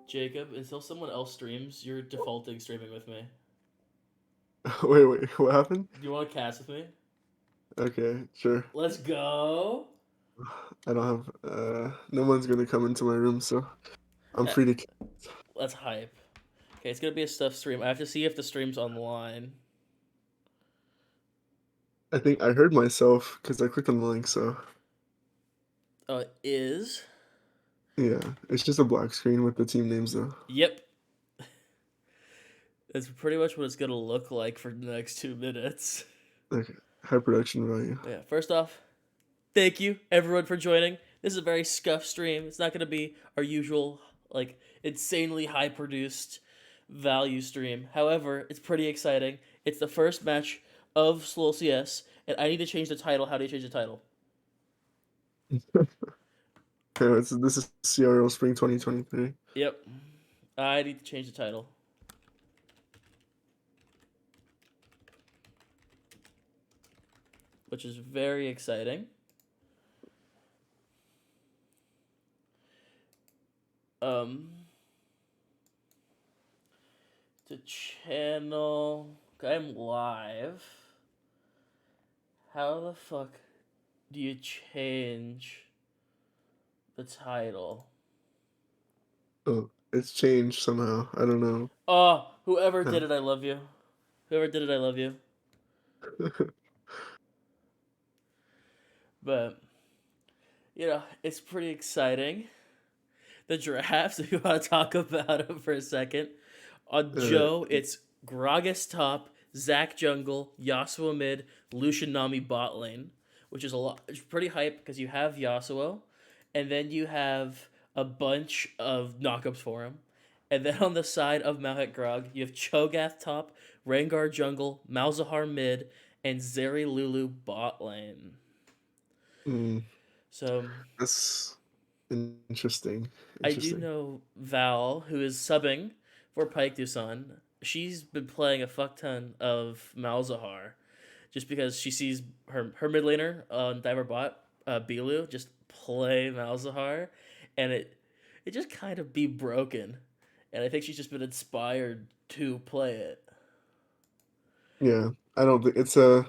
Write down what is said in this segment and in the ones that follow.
Jacob, until someone else streams, you're defaulting streaming with me. Wait, what happened? Do you want to cast with me? Okay, sure. Let's go. I don't have, no one's gonna come into my room, so I'm free to. Let's hype. Okay, it's gonna be a stuff stream. I have to see if the stream's online. I think I heard myself because I clicked on the link, so Oh, it is. yeah, it's just a black screen with the team names though. Yep. That's pretty much what it's gonna look like for the next 2 minutes. Okay, high production value. Yeah. First off, thank you everyone for joining. This is a very scuff stream. It's not gonna be our usual like insanely high produced value stream. However, it's pretty exciting. It's the first match of SLOLCS, and I need to change the title. How do you change the title? Okay, this is CRL Spring 2023. Yep. I need to change the title. Which is very exciting. To channel. Okay, I'm live. How the fuck do you change the title? Oh, it's changed somehow. I don't know. Oh, whoever did it, I love you. Whoever did it, I love you. But, you know, it's pretty exciting. The drafts, if you want to talk about them for a second. On Joe, it's Gragas top, Zach jungle, Yasuo mid, Lucian Nami bot lane, which is a lot. It's pretty hype because you have Yasuo, and then you have a bunch of knockups for him. And then on the side of Malhek Grog, you have Cho'Gath top, Rengar jungle, Malzahar mid, and Zeri Lulu bot lane. So that's interesting. I do know Val, who is subbing for Pike Dusan. She's been playing a fuck ton of Malzahar just because she sees her mid laner on Diver Bot, Bilu, just play Malzahar, and it just kind of be broken. And I think she's just been inspired to play it. Yeah, I don't think it's a.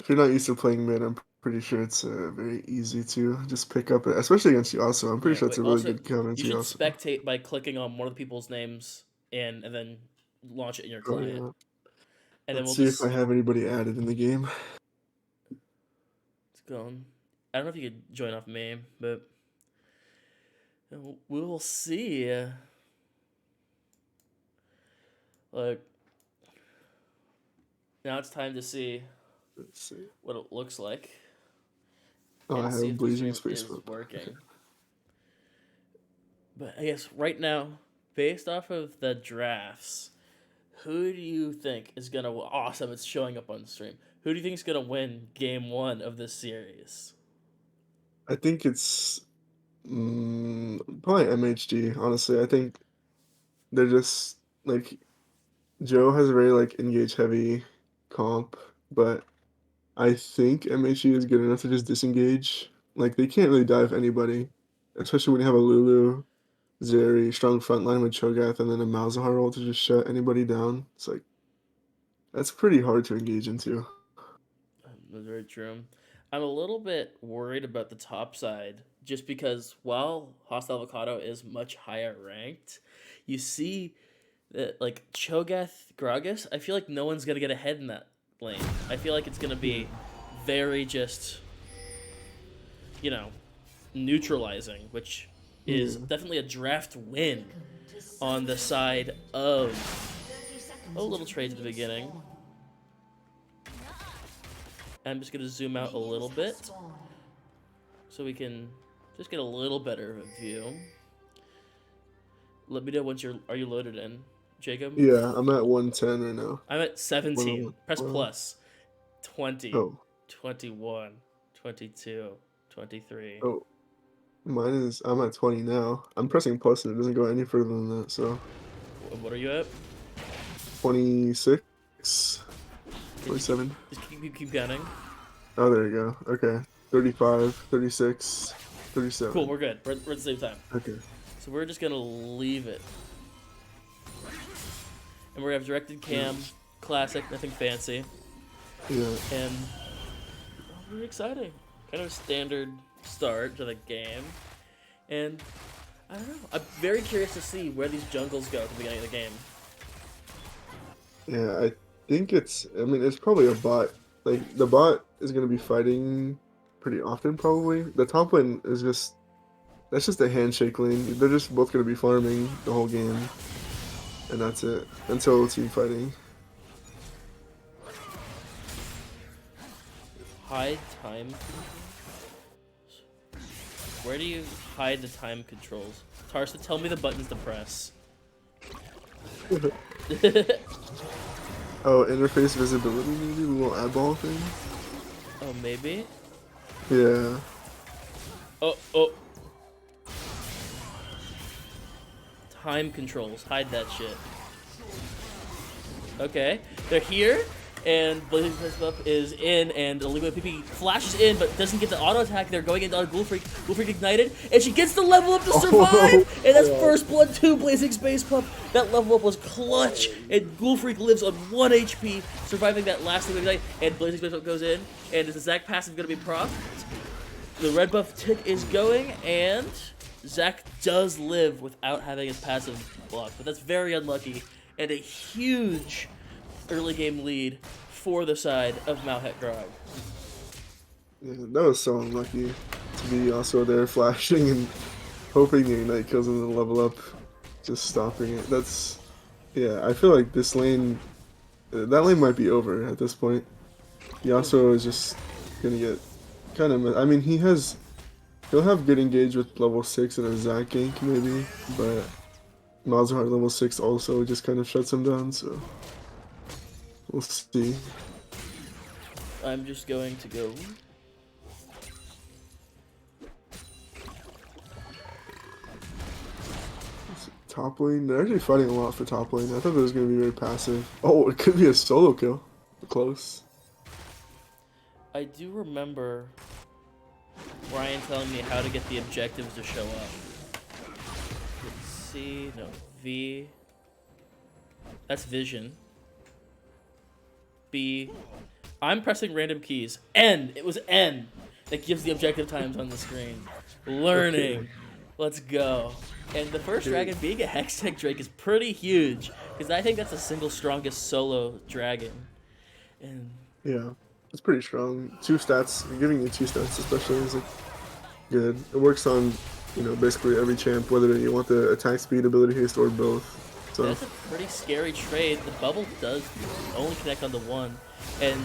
If you're not used to playing mid, I'm pretty sure it's very easy to just pick up it, especially against Yasuo. I'm pretty sure it's a really good counter You to should Yasuo. spectate by clicking on one of the people's names and then launch it in your client. Yeah. And Let's see if I have anybody added in the game. It's going. I don't know if you could join off me, but we will see. Like, now it's time to see. Let's see what it looks like. Oh, I have Blazing Space is working. Okay. But I guess right now, based off of the drafts, who do you think is gonna? Awesome, it's showing up on stream. Who do you think is gonna win Game 1 of this series? I think it's probably MHG. Honestly, I think they're just like Joe has a very like engage heavy comp, but I think MHG is good enough to just disengage. Like they can't really dive anybody, especially when you have a Lulu, Zeri, strong front line with Cho'Gath, and then a Malzahar roll to just shut anybody down. It's like that's pretty hard to engage into. That's very true. I'm a little bit worried about the top side just because while Hostile Avocado is much higher ranked, you see that like Cho'Gath Gragas, I feel like no one's gonna get ahead in that lane. I feel like it's gonna be very just neutralizing, which is definitely a draft win on the side of a little trade at the beginning. I'm just gonna zoom out a little bit so we can just get a little better of a view. Let me know once are you loaded in, Jacob? Yeah, I'm at 110 right now. I'm at 17. Press plus. 20, oh. 21, 22, 23. Oh, I'm at 20 now. I'm pressing plus and it doesn't go any further than that, so. What are you at? 26, 27. Just keep counting. Oh, there you go. Okay. 35, 36, 37. Cool, we're good. We're at the same time. Okay. So we're just gonna leave it. And we're gonna have directed cam, classic, nothing fancy. Yeah. And very exciting. Kind of a standard start to the game. And I don't know. I'm very curious to see where these jungles go at the beginning of the game. Yeah, I think I mean, it's probably a bot. Like, the bot is going to be fighting pretty often, probably. The top lane is that's just a handshake lane. They're just both going to be farming the whole game. And that's it. Until team fighting. Hide time controls? Where do you hide the time controls? Tarsa, tell me the buttons to press. Oh, interface visibility, maybe? The little eyeball thing? Oh, maybe? Yeah. Oh. Time controls. Hide that shit. Okay. They're here, and Blazing Fist Buff is in, and Illegal PP flashes in, but doesn't get the auto attack. They're going into Ghoul Freak. Ghoul Freak ignited, and she gets the level up to survive! And that's first blood to Blazing Space Puff. That level up was clutch, and Ghoul Freak lives on 1 HP, surviving that last ignite, and Blazing Space Puff goes in, and is the Zac passive going to be proc? The red buff tick is going, and Zac does live without having his passive blocked, but that's very unlucky, and a huge early game lead for the side of Malhet Grog. Yeah, that was so unlucky to be also there flashing and hoping the ignite kills him to level up, just stopping it. Yeah, I feel like this lane, that lane might be over at this point. Yasuo is just gonna get kind of, I mean, he'll have good engage with level 6 and a Zac gank maybe, but Malzahar level 6 also just kind of shuts him down, so we'll see. I'm just going to go. Top lane, they're actually fighting a lot for top lane. I thought it was going to be very passive. Oh, it could be a solo kill. Close. I do remember Ryan telling me how to get the objectives to show up. Let's see, no, V. That's vision. B. I'm pressing random keys. N. It was N that gives the objective times on the screen. Learning. Let's go. And the first dragon being a Hextech Drake is pretty huge, because I think that's the single strongest solo dragon. And yeah, it's pretty strong. 2 stats, giving you 2 stats especially is like good. It works on, basically every champ, whether you want the attack speed, ability haste, or both. So that's a pretty scary trade. The bubble does only connect on the 1. And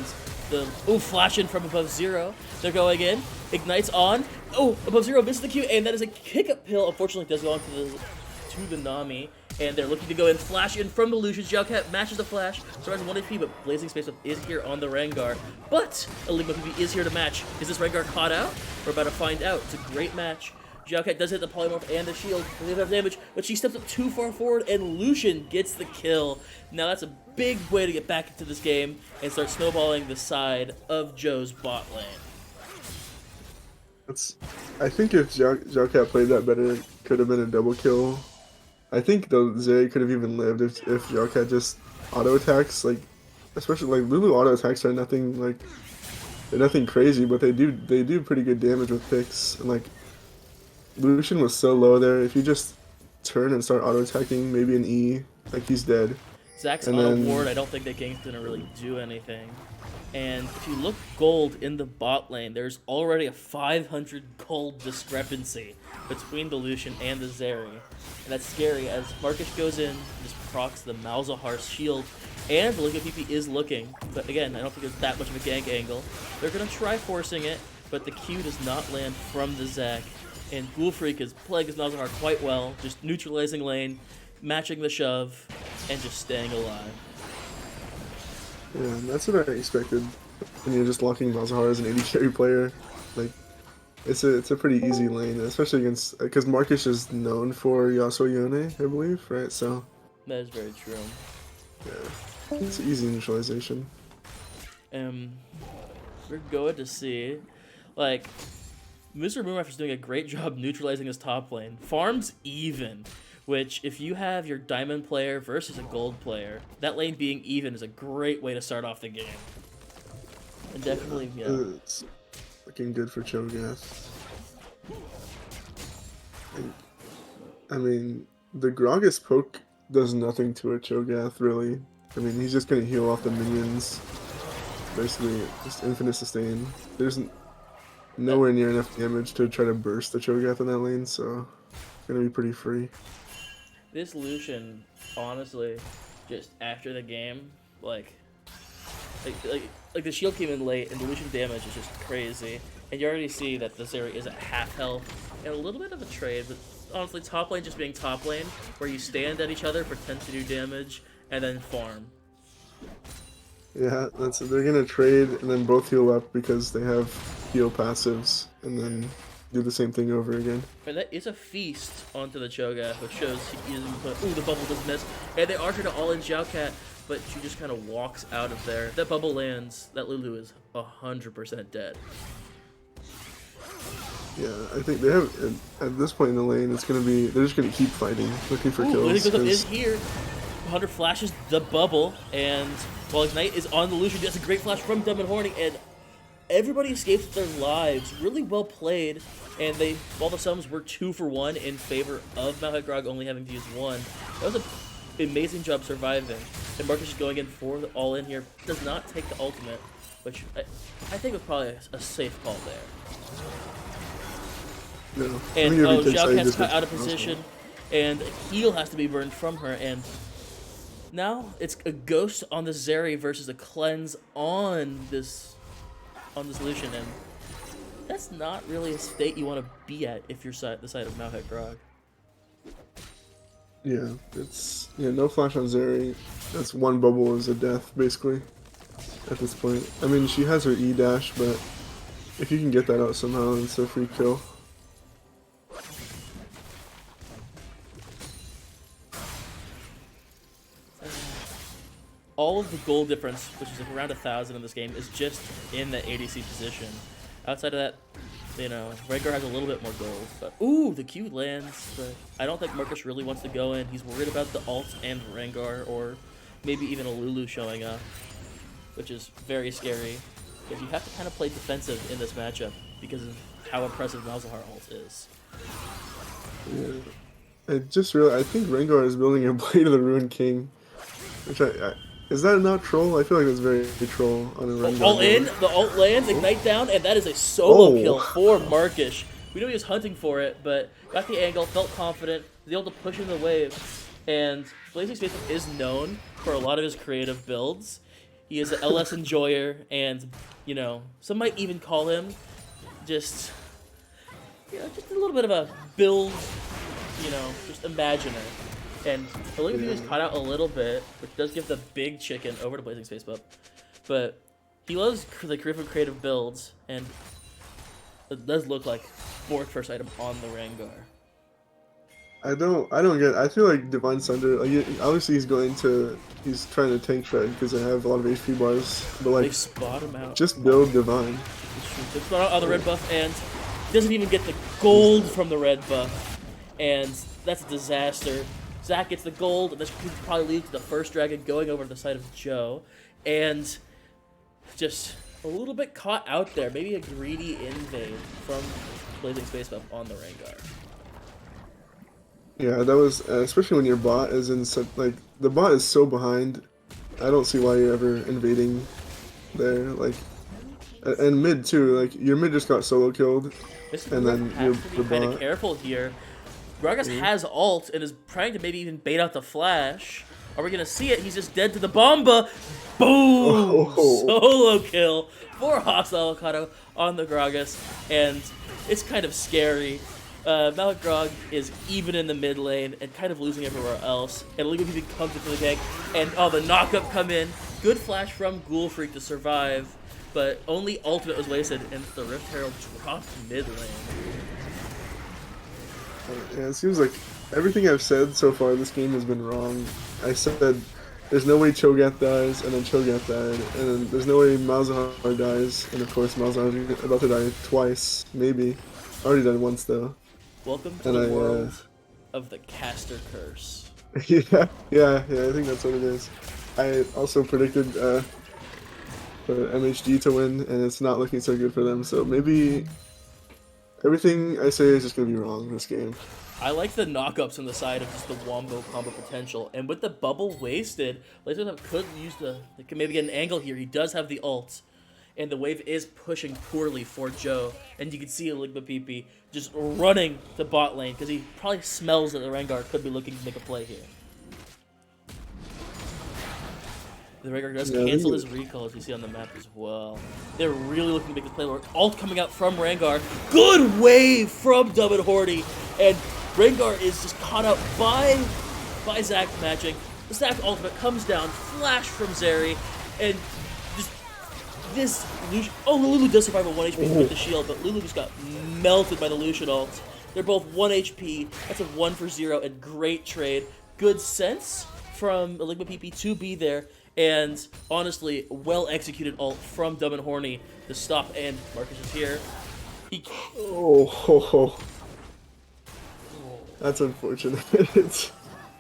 the flash in from above 0. They're going in. Ignites on. Oh, above 0 misses the Q, and that is a kick-up pill. Unfortunately, it does go on to the Nami. And they're looking to go in. Flash in from the Lucius. Xiaocat matches the flash. Survives 1 HP, but Blazing Space Up is here on the Rengar. But Elima PV is here to match. Is this Rengar caught out? We're about to find out. It's a great match. Xiaocat does hit the polymorph and the shield. They have damage, but she steps up too far forward, and Lucian gets the kill. Now that's a big way to get back into this game and start snowballing the side of Joe's bot lane. I think if Xiaocat played that better, it could have been a double kill. I think though Zay could have even lived if Xiaocat just auto attacks, like especially like Lulu auto attacks are nothing like they're nothing crazy, but they do pretty good damage with picks. And like Lucian was so low there. If you just turn and start auto attacking, maybe an E, like he's dead. Zac's on a ward. I don't think that game's gonna really do anything. And if you look gold in the bot lane, there's already a 500 gold discrepancy between the Lucian and the Zeri. And that's scary as Marcus goes in, just procs the Malzahar shield, and the Liga PP is looking. But again, I don't think there's that much of a gank angle. They're going to try forcing it, but the Q does not land from the Zac. And Ghoul Freak is playing his Malzahar quite well, just neutralizing lane, matching the shove, and just staying alive. Yeah, that's what I expected. When you're just locking Malzahar as an AD carry player, like it's a pretty easy lane, especially against because Marcus is known for Yasuo Yone, I believe, right? So that is very true. Yeah, it's easy neutralization. We're going to see, like, Mr. Moonruff is doing a great job neutralizing his top lane. Farms even, which if you have your diamond player versus a gold player, that lane being even is a great way to start off the game. And definitely, It's looking good for Cho'Gath. I mean, the Gragas poke does nothing to a Cho'Gath, really. I mean, he's just gonna heal off the minions. Basically, just infinite sustain. There's nowhere near enough damage to try to burst the Cho'Gath in that lane, so it's gonna be pretty free. This Lucian, honestly, just after the game, like the shield came in late, and the Lucian damage is just crazy. And you already see that this area is at half health, and a little bit of a trade, but honestly, top lane just being top lane, where you stand at each other, pretend to do damage, and then farm. Yeah, they're gonna trade and then both heal up because they have heal passives, and then do the same thing over again. And that is a feast onto the Cho'Gath, which shows he isn't put. Ooh, the bubble does miss, and they are trying to all in Xiaocat, but she just kind of walks out of there. That bubble lands. That Lulu is 100% dead. Yeah, I think they have at this point in the lane. It's gonna be they're just gonna keep fighting, looking for kills. Lily is here. Hunter flashes the bubble, and while Ignite is on the Lucian, that's a great flash from Dumb and Horny, and everybody escapes their lives. Really well played, and while the sums were 2 for 1 in favor of Malhut Grog only having to use 1, that was an amazing job surviving. And Marcus is going in for the all-in here. Does not take the ultimate, which I think was probably a safe call there. No. And Xiao Cat's cut out of position, and a heal has to be burned from her, and now it's a ghost on the Zeri versus a cleanse on this Lucian, and that's not really a state you want to be at if you're the side of Malhut Grog. Yeah, no flash on Zeri. That's one bubble is a death, basically, at this point. I mean, she has her E dash, but if you can get that out somehow, it's a free kill. All of the gold difference, which is around 1,000 in this game, is just in the ADC position. Outside of that, Rengar has a little bit more gold. But ooh, the Q lands. But I don't think Marcus really wants to go in. He's worried about the ult and Rengar, or maybe even a Lulu showing up, which is very scary. Because you have to kind of play defensive in this matchup because of how impressive Malzahar ult is. Yeah. I think Rengar is building a Blade of the Ruined King, which is that not troll? I feel like that's very troll on a Rengar. All in, the ult lands, Ignite down, and that is a solo kill for Marcus. We knew he was hunting for it, but got the angle, felt confident, was able to push in the wave, and Blazing Space is known for a lot of his creative builds. He is an LS enjoyer, and, some might even call him just a little bit of a build, just imaginer. And Olivia is caught out a little bit, which does give the big chicken over to Blazing Space Pup. But he loves the creative builds, and it does look like fourth first item on the Rengar. I feel like Divine Sunder, obviously he's trying to tank Shred because they have a lot of HP bars, but They spot him out. just build Divine. They spot out on the red buff, and doesn't even get the gold from the red buff. And that's a disaster. Zach gets the gold, and this could probably lead to the first dragon going over to the side of Joe. And just a little bit caught out there. Maybe a greedy invade from Blazing Space Buff on the Rengar. Yeah, that was, especially when your bot is in such, the bot is so behind. I don't see why you're ever invading there, and mid too, your mid just got solo killed, and then have to be kind of careful here. Gragas has ult and is trying to maybe even bait out the flash. Are we going to see it? He's just dead to the Bomba. Boom! Solo kill for Hostile Avocado on the Gragas. And it's kind of scary. Malhut Grog is even in the mid lane and kind of losing everywhere else. And Illegal PvP comes into the gank. And the knockup come in. Good flash from Ghoul Freak to survive. But only ultimate was wasted, and the Rift Herald dropped mid lane. Yeah, it seems like everything I've said so far this game has been wrong. I said there's no way Cho'Gath dies, and then Cho'Gath died, and then there's no way Malzahar dies, and of course Malzahar is about to die twice, maybe. Already done once though, Welcome to and the world of the caster curse. yeah, I think that's what it is. I also predicted for MHG to win, and it's not looking so good for them. So maybe everything I say is just gonna be wrong this game. I like the knockups on the side of just the wombo combo potential, and with the bubble wasted, Laser could use they could maybe get an angle here. He does have the ult, and the wave is pushing poorly for Joe, and you can see Ligma PP just running to bot lane because he probably smells that the Rengar could be looking to make a play here. The Rengar does cancel his recall, as you see on the map as well. They're really looking to make this play. Ult coming out from Rengar. Good wave from Dumb and Horty, and Rengar is just caught up by Zac matching. The Zac ultimate comes down, flash from Zeri, and just this Lucian. Oh, Lulu does survive a 1 HP with the shield, but Lulu just got melted by the Lucian ult. They're both 1 HP. That's a 1 for 0 and great trade. Good sense from Ligma PP to be there, and honestly, well executed ult from Dumb and Horny to stop. And Marcus is here. He. Oh. That's unfortunate.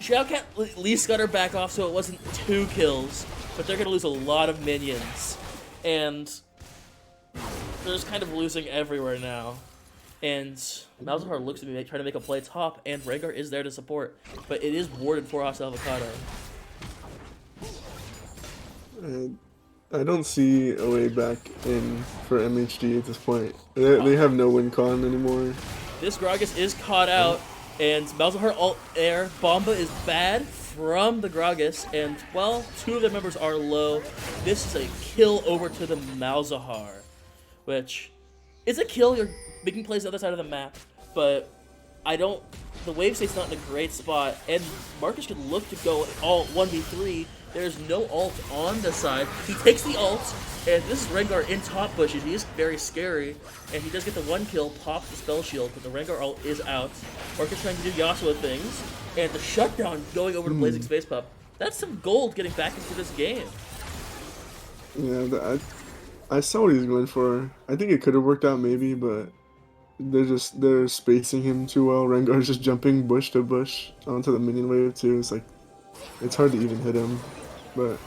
Xiaocat at least got her back off so it wasn't 2 kills, but they're going to lose a lot of minions. And they're just kind of losing everywhere now. And Malzahar looks to be trying to make a play top, and Rengar is there to support. But it is warded for Hostile Avocado. I don't see a way back in for MHG at this point. They have no win con anymore. This Gragas is caught out. And Malzahar ult air. Bomba is bad from the Gragas. And, well, 2 of their members are low. This is a kill over to the Malzahar. Which is a kill. You're making plays on the other side of the map. But the wave state's not in a great spot. And Marcus could look to go all 1v3. There's no ult on the side. He takes the ult, and this is Rengar in top bushes. He is very scary, and he does get the 1 kill, pop the spell shield, but the Rengar ult is out. Marcus trying to do Yasuo things, and the shutdown going over to Blazing Space Pup. That's some gold getting back into this game. Yeah, I saw what he was going for. I think it could have worked out maybe, but they're spacing him too well. Rengar's just jumping bush to bush onto the minion wave too. It's hard to even hit him. But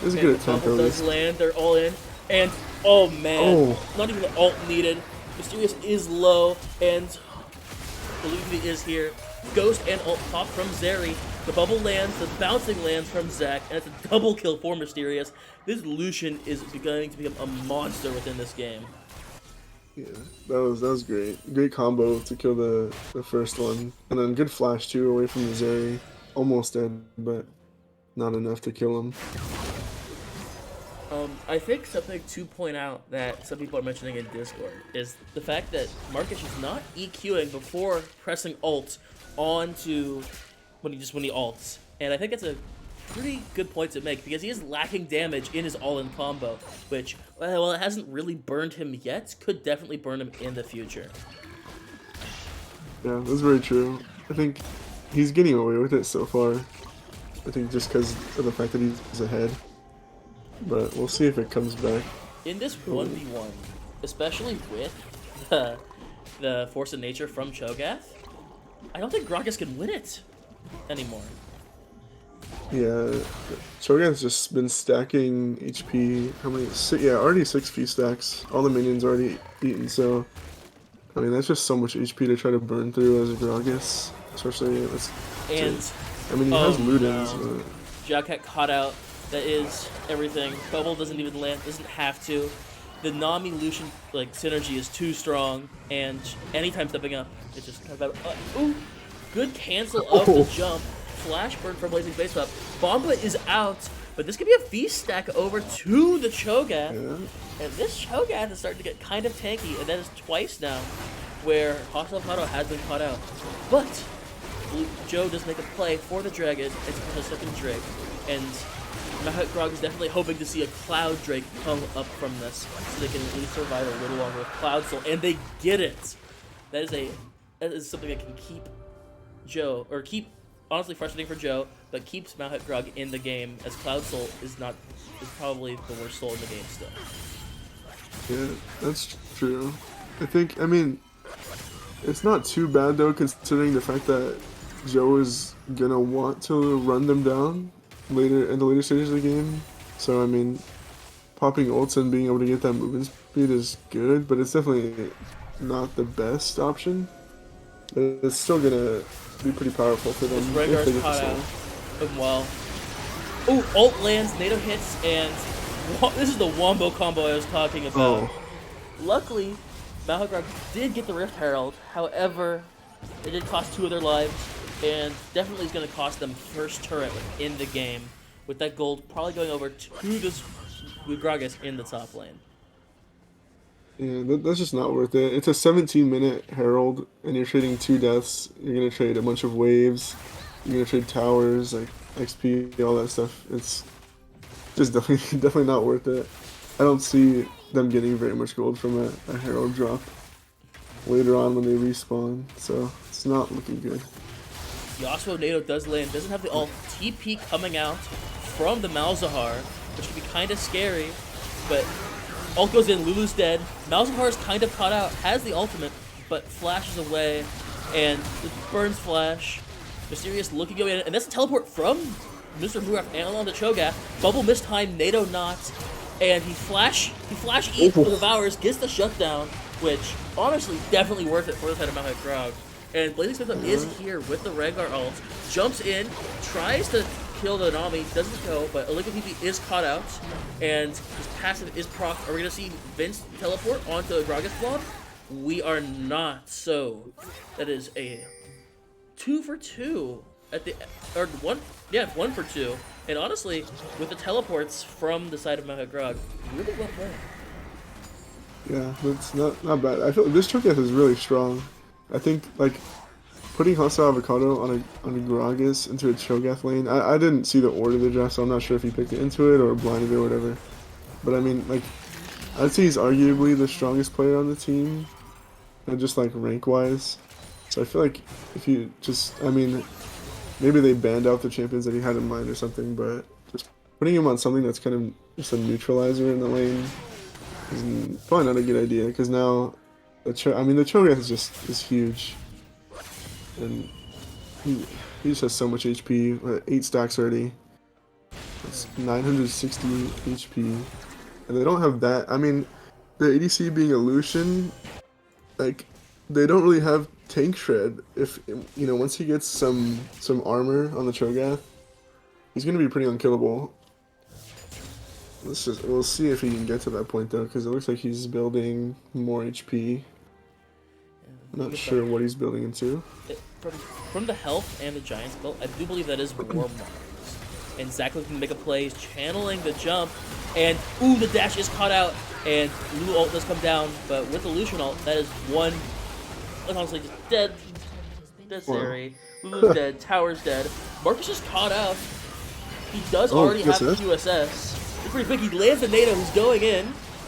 it's a good attempt at least. Does land, they're all in, and oh man, not even the ult needed. Mysterious is low, and the Luigi is here. Ghost and ult pop from Zeri. The bubble lands, the bouncing lands from Zac, and it's a double kill for Mysterious. This Lucian is beginning to become a monster within this game. Yeah, that was great. Great combo to kill the first one, and then good flash too away from the Zeri. Almost dead, but not enough to kill him. I think something to point out that some people are mentioning in Discord is the fact that Marcus is not EQing before pressing ult onto when he ults. And I think it's a pretty good point to make because he is lacking damage in his all-in combo, which, well, it hasn't really burned him yet, could definitely burn him in the future. Yeah, that's very true. I think he's getting away with it so far. I think just because of the fact that he's ahead. But we'll see if it comes back. In this 1v1, especially with the Force of Nature from Cho'Gath, I don't think Gragas can win it anymore. Yeah, Cho'Gath's just been stacking HP. How many? Already 6 stacks. All the minions already eaten, so I mean that's just so much HP to try to burn through as a Gragas. Especially, he has Ludens. No. Xiaocat caught out. That is everything. Bubble doesn't even land. Doesn't have to. The Nami Lucian synergy is too strong, and anytime stepping up, it just comes out. Ooh, good cancel of the jump. Flash burn from Blazing Space Pup. Bomba is out, but this could be a feast stack over to the Cho'Gath. Yeah. And this Cho'Gath is starting to get kind of tanky, and that is twice now where Hostile Avocado has been caught out. But Joe does make a play for the Dragon. It's a second Drake, and Grog is definitely hoping to see a Cloud Drake come up from this so they can at least survive a little longer with Cloud Soul, and they get it. That is something that can keep Joe, or keep honestly frustrating for Joe, but keeps Malhut Grog in the game, as Cloud Soul is probably the worst soul in the game still. Yeah, that's true. I It's not too bad though, considering the fact that Joe is gonna want to run them down later in the later stages of the game. So I mean, popping ults and being able to get that movement speed is good, but it's definitely not the best option. But it's still gonna be pretty powerful for them This if they Rengar's get the caught soul. out. Doing well. Oh, ult lands, NATO hits, and this is the wombo combo I was talking about. Oh, Luckily, Malhagrog did get the Rift Herald. However, it did cost 2 of their lives, and definitely is going to cost them first turret in the game. With that gold probably going over to this Gragas in the top lane. yeah, that's just not worth it. It's a 17-minute Herald, and you're trading 2 deaths. You're gonna trade a bunch of waves. You're gonna trade towers, like XP, all that stuff. It's just definitely definitely not worth it. I don't see them getting very much gold from a Herald drop later on when they respawn, so it's not looking good. Yasuo NATO does land, doesn't have the ult. TP coming out from the Malzahar, which could be kind of scary, but ult goes in, Lulu's dead. Malzahar is kind of caught out, has the ultimate, but flashes away, and it burns Flash. Mysterious looking to go in, and that's a teleport from Mr. Murak and along the Cho'Gath. Bubble mistime, NATO not, and he flash eats the Devours, gets the shutdown, which honestly definitely worth it for the side of Malhack Grog. And Blazing Smith is here with the Rengar ult, jumps in, tries to kill the Nami, doesn't go, but Liquid PP is caught out, and his passive is proc. Are we gonna see Vince teleport onto the Gragas blob? We are not, so that is a 2 for 2 at the, or 1 for 2. And honestly, with the teleports from the side of Malhack Grog, really well played. Yeah, that's not bad. I feel like this Cho'Gath is really strong. I think like putting Hostile Avocado on a Gragas into a Cho'Gath lane. I didn't see the order of the draft, so I'm not sure if he picked it into it or blinded it or whatever. But I mean, like, I'd say he's arguably the strongest player on the team, and just like rank wise. So I feel like if you just, I mean, maybe they banned out the champions that he had in mind or something, but just putting him on something that's kind of just a neutralizer in the lane is probably not a good idea, because now the Cho'Gath is huge, and he just has so much HP. 8 stacks already. That's 960 HP, and they don't have that. I mean, the ADC being a Lucian, like they don't really have tank shred. If you know, once he gets some armor on the Cho'Gath, he's gonna be pretty unkillable. We'll see if he can get to that point though, because it looks like he's building more HP. I'm not sure what he's building into. From the health and the Giants build, I do believe that is War Mars. And Zach looking to make a play, he's channeling the jump, and ooh, the dash is caught out, and Lulu ult does come down, but with the Lucian ult, that is one, like honestly, just dead Zeri. Lulu's dead, Tower's dead, Marcus is caught out, he does already have QSS. It's pretty big, he lands the NATO who's going in,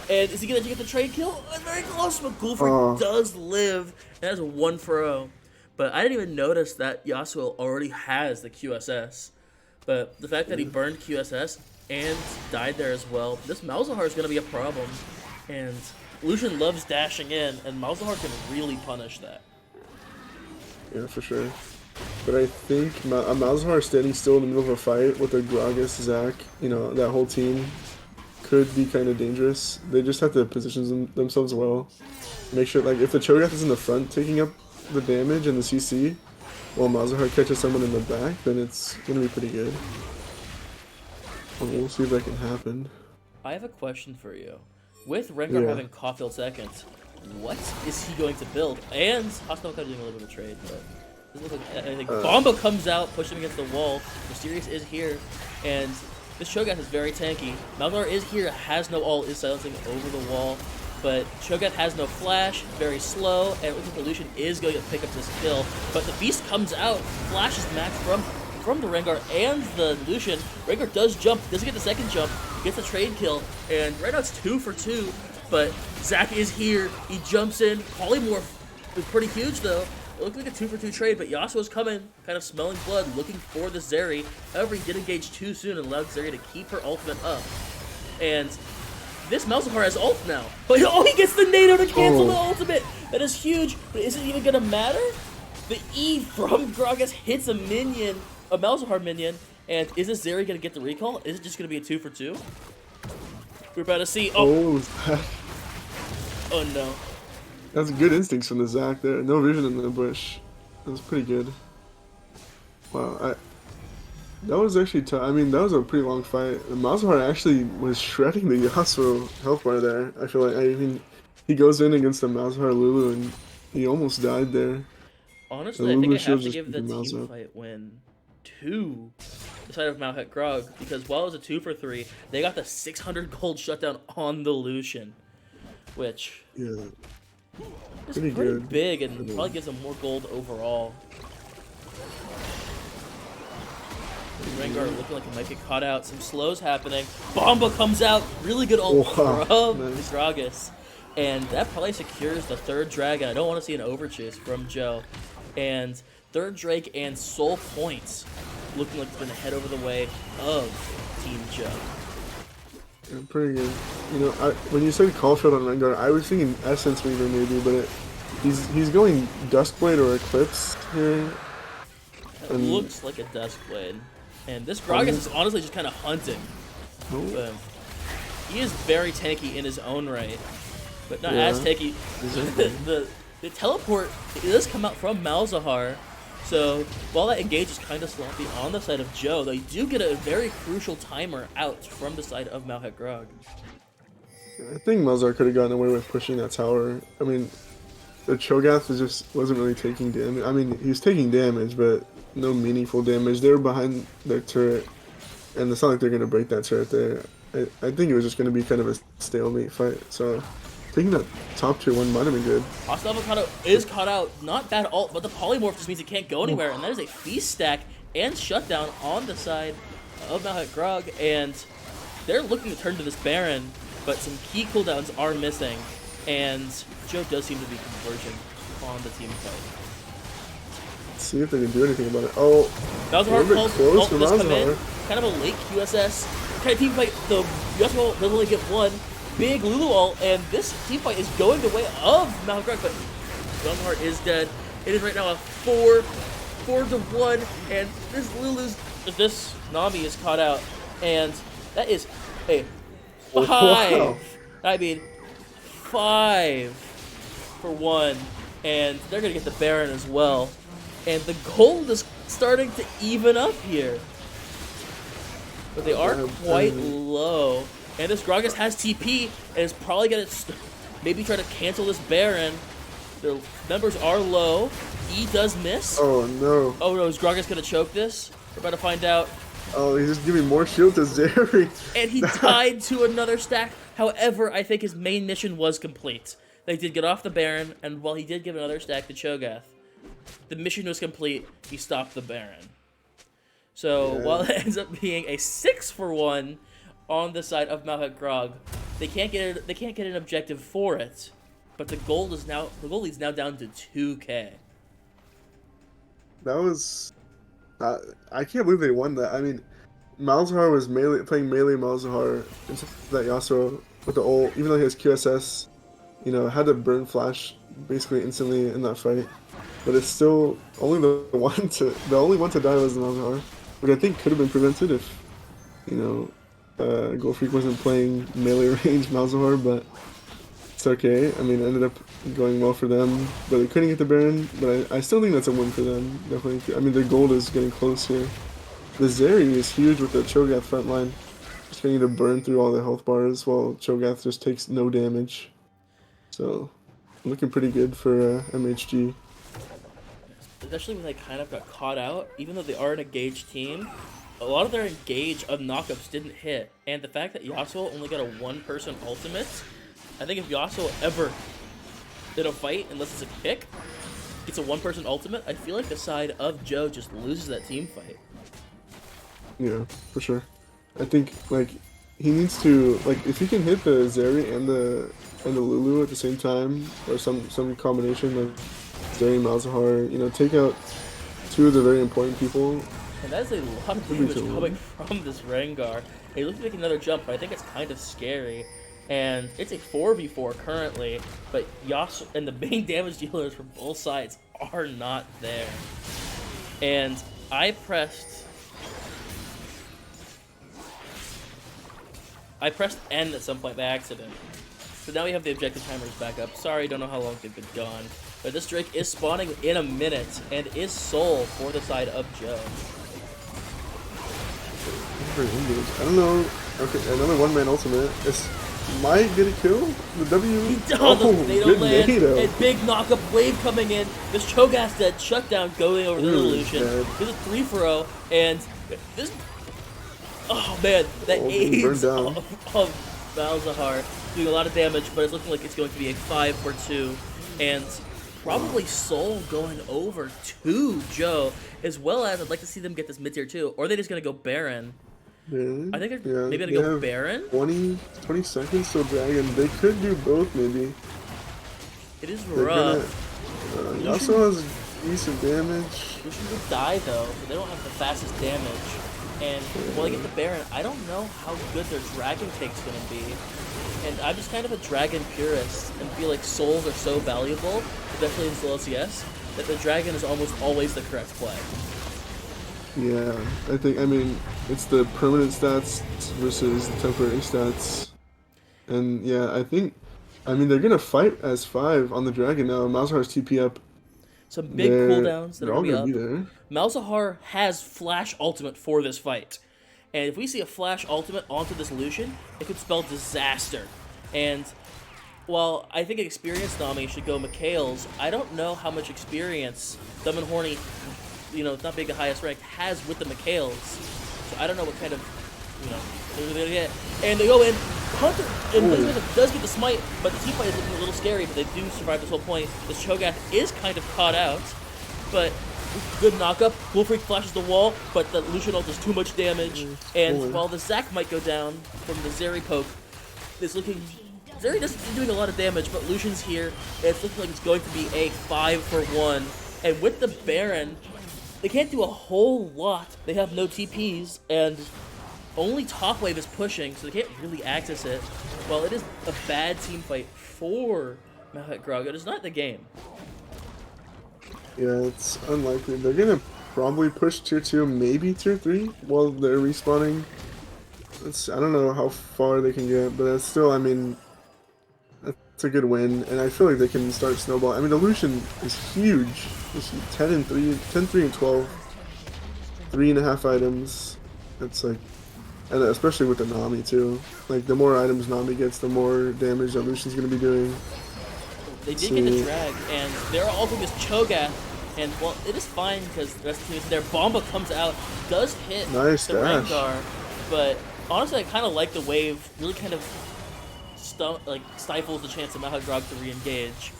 and is he going to get the trade kill? Very close, but Gulfric does live, and that's a 1 for 0. But I didn't even notice that Yasuo already has the QSS. But the fact that he burned QSS and died there as well, this Malzahar is going to be a problem. And Lucian loves dashing in, and Malzahar can really punish that. Yeah, for sure. But I think Malzahar standing still in the middle of a fight with a Gragas, Zac, you know, that whole team could be kind of dangerous. They just have to position themselves well. Make sure, like, if the Cho'Gath is in the front taking up the damage and the CC, while Malzahar catches someone in the back, then it's going to be pretty good. We'll see if that can happen. I have a question for you. With Rengar having Caulfield second, what is he going to build? And Hostile doing a little bit of a trade, but doesn't look like anything. Bomba comes out, pushing against the wall. Mysterious is here, and this Cho'Gath is very tanky. Malzahar is here, has no ult, is silencing over the wall. But Cho'Gath has no flash, very slow, and it looks like the Lucian is going to pick up this kill. But the Beast comes out, flashes match from the Rengar and the Lucian. Rengar does jump, doesn't get the second jump, gets a trade kill, and right now it's 2 for 2. But Zac is here, he jumps in. Polymorph is pretty huge though. It looked like a 2 for 2 trade, but Yasuo's coming, kind of smelling blood, looking for the Zeri. However, he did engage too soon and allowed Zeri to keep her ultimate up. And this Malzahar has ult now. But oh, he gets the NATO to cancel the Oh. ultimate. That is huge. But is it even gonna matter? The E from Gragas hits a minion, a Malzahar minion, and is this Zeri gonna get the recall? Is it just gonna be a 2 for 2? We're about to see. Oh, Oh, Zach. oh no. That's good instincts from the Zach there. No vision in the bush. That was pretty good. Wow, that was actually tough. I mean, that was a pretty long fight. Malzahar actually was shredding the Yasuo health bar there. I feel like, I mean, he goes in against the Malzahar Lulu and he almost died there. Honestly, I think I have Shield's to just give the keeping Malz team up. fight win to the side of Malhut Grog, because while it was a 2 for 3, they got the 600 gold shutdown on the Lucian, which Yeah, is pretty pretty good. big and probably gives them more gold overall. Rengar looking like he might get caught out. Some slows happening. Bomba comes out. Really good ult Wow, from nice. Gragas. And that probably secures the third dragon. I don't want to see an overchase from Joe. And third Drake and Soul Points looking like it's going to head over the way of Team Joe. Yeah, pretty good. You know, when you said Caulfield on Rengar, I was thinking Essence Weaver maybe, but he's going Duskblade or Eclipse here. It looks like a Duskblade. And this Gragas is honestly just kind of hunting. Oh, He is very tanky in his own right, but not Yeah. as tanky. the teleport, it does come out from Malzahar, so while that engage is kind of sloppy on the side of Joe, they do get a very crucial timer out from the side of Malhut Grog. I think Malzahar could have gotten away with pushing that tower. I mean, the Cho'Gath wasn't really taking damage. I mean, he was taking damage, but no meaningful damage. They were behind their turret, and it's not like they're going to break that turret there. I think it was just going to be kind of a stalemate fight, so taking that top tier one might have been good. Hostile Avocado is caught out. Not bad ult, but the polymorph just means it can't go anywhere, and that is a feast stack and shutdown on the side of Malhut Grog, and they're looking to turn to this Baron, but some key cooldowns are missing, and Joe does seem to be converging on the team fight. Let's see if they can do anything about it. Oh, Malzahar a bit calls close ult for does come in. Malzahar. Kind of a late QSS kind of team fight. The Yasuo does only get one big Lulu ult, and this team fight is going the way of Malhut Grog, but Malzahar is dead. It is right now a 4-1, and this Nami is caught out, and that is a 5. Wow. I mean, 5 for 1, and they're gonna get the Baron as well. And the gold is starting to even up here. But they are quite low. And this Gragas has TP and is probably going to maybe try to cancel this Baron. Their members are low. E does miss. Oh no. Oh no, is Gragas going to choke this? We're about to find out. Oh, he's just giving more shield to Zeri. And he tied to another stack. However, I think his main mission was complete. They did get off the Baron, and while he did give another stack to Cho'Gath, the mission was complete. He stopped the Baron. So while it ends up being a 6 for 1 on the side of Malhut Grog, they can't get it. They can't get an objective for it. But the gold lead's now down to 2K. That was... I can't believe they won that. I mean, Malzahar was playing melee Malzahar into that Yasuo with the ult, even though he has QSS, you know, had to burn flash basically instantly in that fight. But it's still only the only one to die was Malzahar, which I think could have been prevented if, you know, Gold Freak wasn't playing melee range Malzahar, but it's okay. I mean, it ended up going well for them, but they couldn't get the Baron, but I still think that's a win for them, definitely. I mean, the gold is getting close here. The Zeri is huge with the Cho'Gath frontline, just getting to burn through all the health bars while Cho'Gath just takes no damage. So, looking pretty good for MHG. Especially when they kind of got caught out, even though they are an engaged team, a lot of their engage of knockups didn't hit. And the fact that Yasuo only got a one-person ultimate, I think if Yasuo ever in a fight, unless it's a pick, gets a one-person ultimate, I feel like the side of Joe just loses that team fight. Yeah, for sure. I think, like, he needs to, like, if he can hit the Zeri and the Lulu at the same time, or some combination, like Zeri, Malzahar, you know, take out two of the very important people. And that is a lot of damage coming from this Rengar. He looks like another jump, but I think it's kind of scary. And it's a 4v4 currently, but Yasuo and the main damage dealers from both sides are not there. And I pressed N at some point by accident. So now we have the objective timers back up. Sorry, don't know how long they've been gone. But this Drake is spawning in a minute and is Soul for the side of Joe. I don't know. Okay, another one-man ultimate. This might get a kill. The W. They don't land. And big knock-up wave coming in. This Cho'Gath dead. Shutdown going over the illusion. There's a 3-for-0. And this. Oh man, that AIDS of Malzahar doing a lot of damage, but it's looking like it's going to be a 5-for-2. And probably Soul going over to Joe, as well as I'd like to see them get this mid-tier too. Or they're just going to go Baron. Really? I think they're maybe going to go Baron. 20 seconds till Dragon. They could do both, maybe. It is rough. He also has decent damage. Lucian would die though, but they don't have the fastest damage. And while they get the Baron, I don't know how good their Dragon Take's going to be. And I'm just kind of a Dragon purist and feel like Souls are so valuable, especially in SLOLCS, that the Dragon is almost always the correct play. Yeah, I mean, it's the permanent stats versus the temporary stats. And yeah, I mean, they're going to fight as 5 on the Dragon now. Malzahar's TP up. Some big cooldowns that are all going to be be up. there. Malzahar has Flash Ultimate for this fight. And if we see a Flash Ultimate onto this Lucian, it could spell disaster. And while I think experienced Nami should go Mikhail's, I don't know how much experience Dumb and Horny, not being the highest rank, has with the Mikhail's. So I don't know what kind of, they're going to get. And they go in. Hunter and does get the smite, but the team fight is looking a little scary, but they do survive this whole point. This Cho'Gath is kind of caught out, but good knockup. Wolfreak flashes the wall, but the Lucian ult does too much damage. And while the Zac might go down from the Zeri poke, Zeri doesn't doing a lot of damage, but Lucian's here, and it's looking like it's going to be a 5-for-1. And with the Baron, they can't do a whole lot. They have no TPs, and only top wave is pushing, so they can't really access it. Well, it is a bad team fight for MHG. It is not the game. Yeah, it's unlikely. They're gonna probably push tier 2, maybe tier 3 while they're respawning. I don't know how far they can get, but that's still, I mean, that's a good win, and I feel like they can start snowballing. I mean, the Lucian is huge. It's 10, 3, and 12. 3.5 items. It's like, and especially with the Nami too. Like, the more items Nami gets, the more damage that Lucian's gonna be doing. They did get the drag, and they're all doing this Cho'Gath, and well, it is fine because the rest of the team is there. Bomba comes out, does hit the Rengar, but honestly, I kind of like the wave. Really kind of stifles the chance of MHG to re-engage.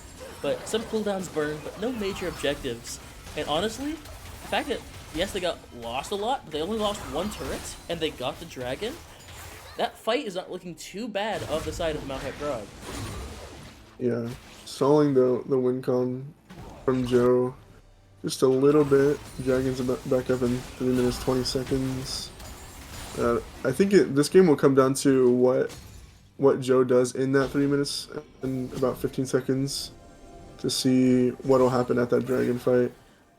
But some cooldowns burn, but no major objectives. And honestly, the fact that yes, they got lost a lot, but they only lost 1 turret, and they got the dragon. That fight is not looking too bad of the side of MHG. Yeah, stalling the win con from Joe just a little bit. Dragon's back up in 3 minutes 20 seconds. I think this game will come down to what Joe does in that 3 minutes and about 15 seconds to see what will happen at that dragon fight.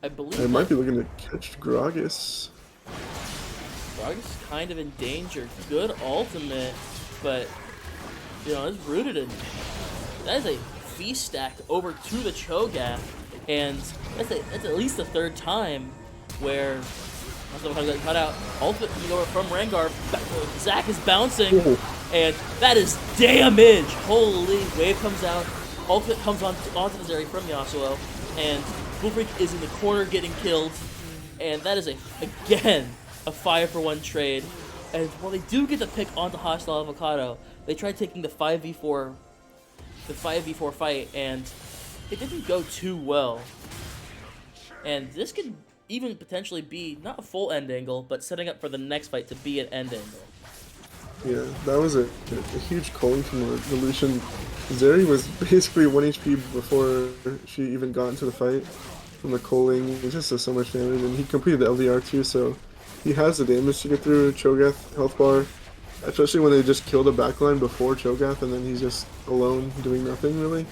I believe I might be looking to catch Gragas. Gragas is kind of in danger. Good ultimate, but it's rooted in. That is a feast stack over to the Cho'Gath, and that's at least the 3rd time where got cut out. Ultimate coming over from Rengar. Zac is bouncing, and that is damage. Holy, wave comes out. Ultimate comes onto the Zeri from Yasuo, and Wolfreak is in the corner getting killed, and that is again a 5-for-1 trade. And while they do get the pick onto Hostile Avocado, they tried taking the 5v4 fight, and it didn't go too well. And this could even potentially be not a full end angle, but setting up for the next fight to be an end angle. Yeah, that was a huge calling from the Lucian. Zeri was basically 1 HP before she even got into the fight from the calling. It just does so much damage, and he completed the LDR too, so he has the damage to get through. Cho'Gath health bar, Especially when they just kill the backline before Cho'Gath and then he's just alone doing nothing really.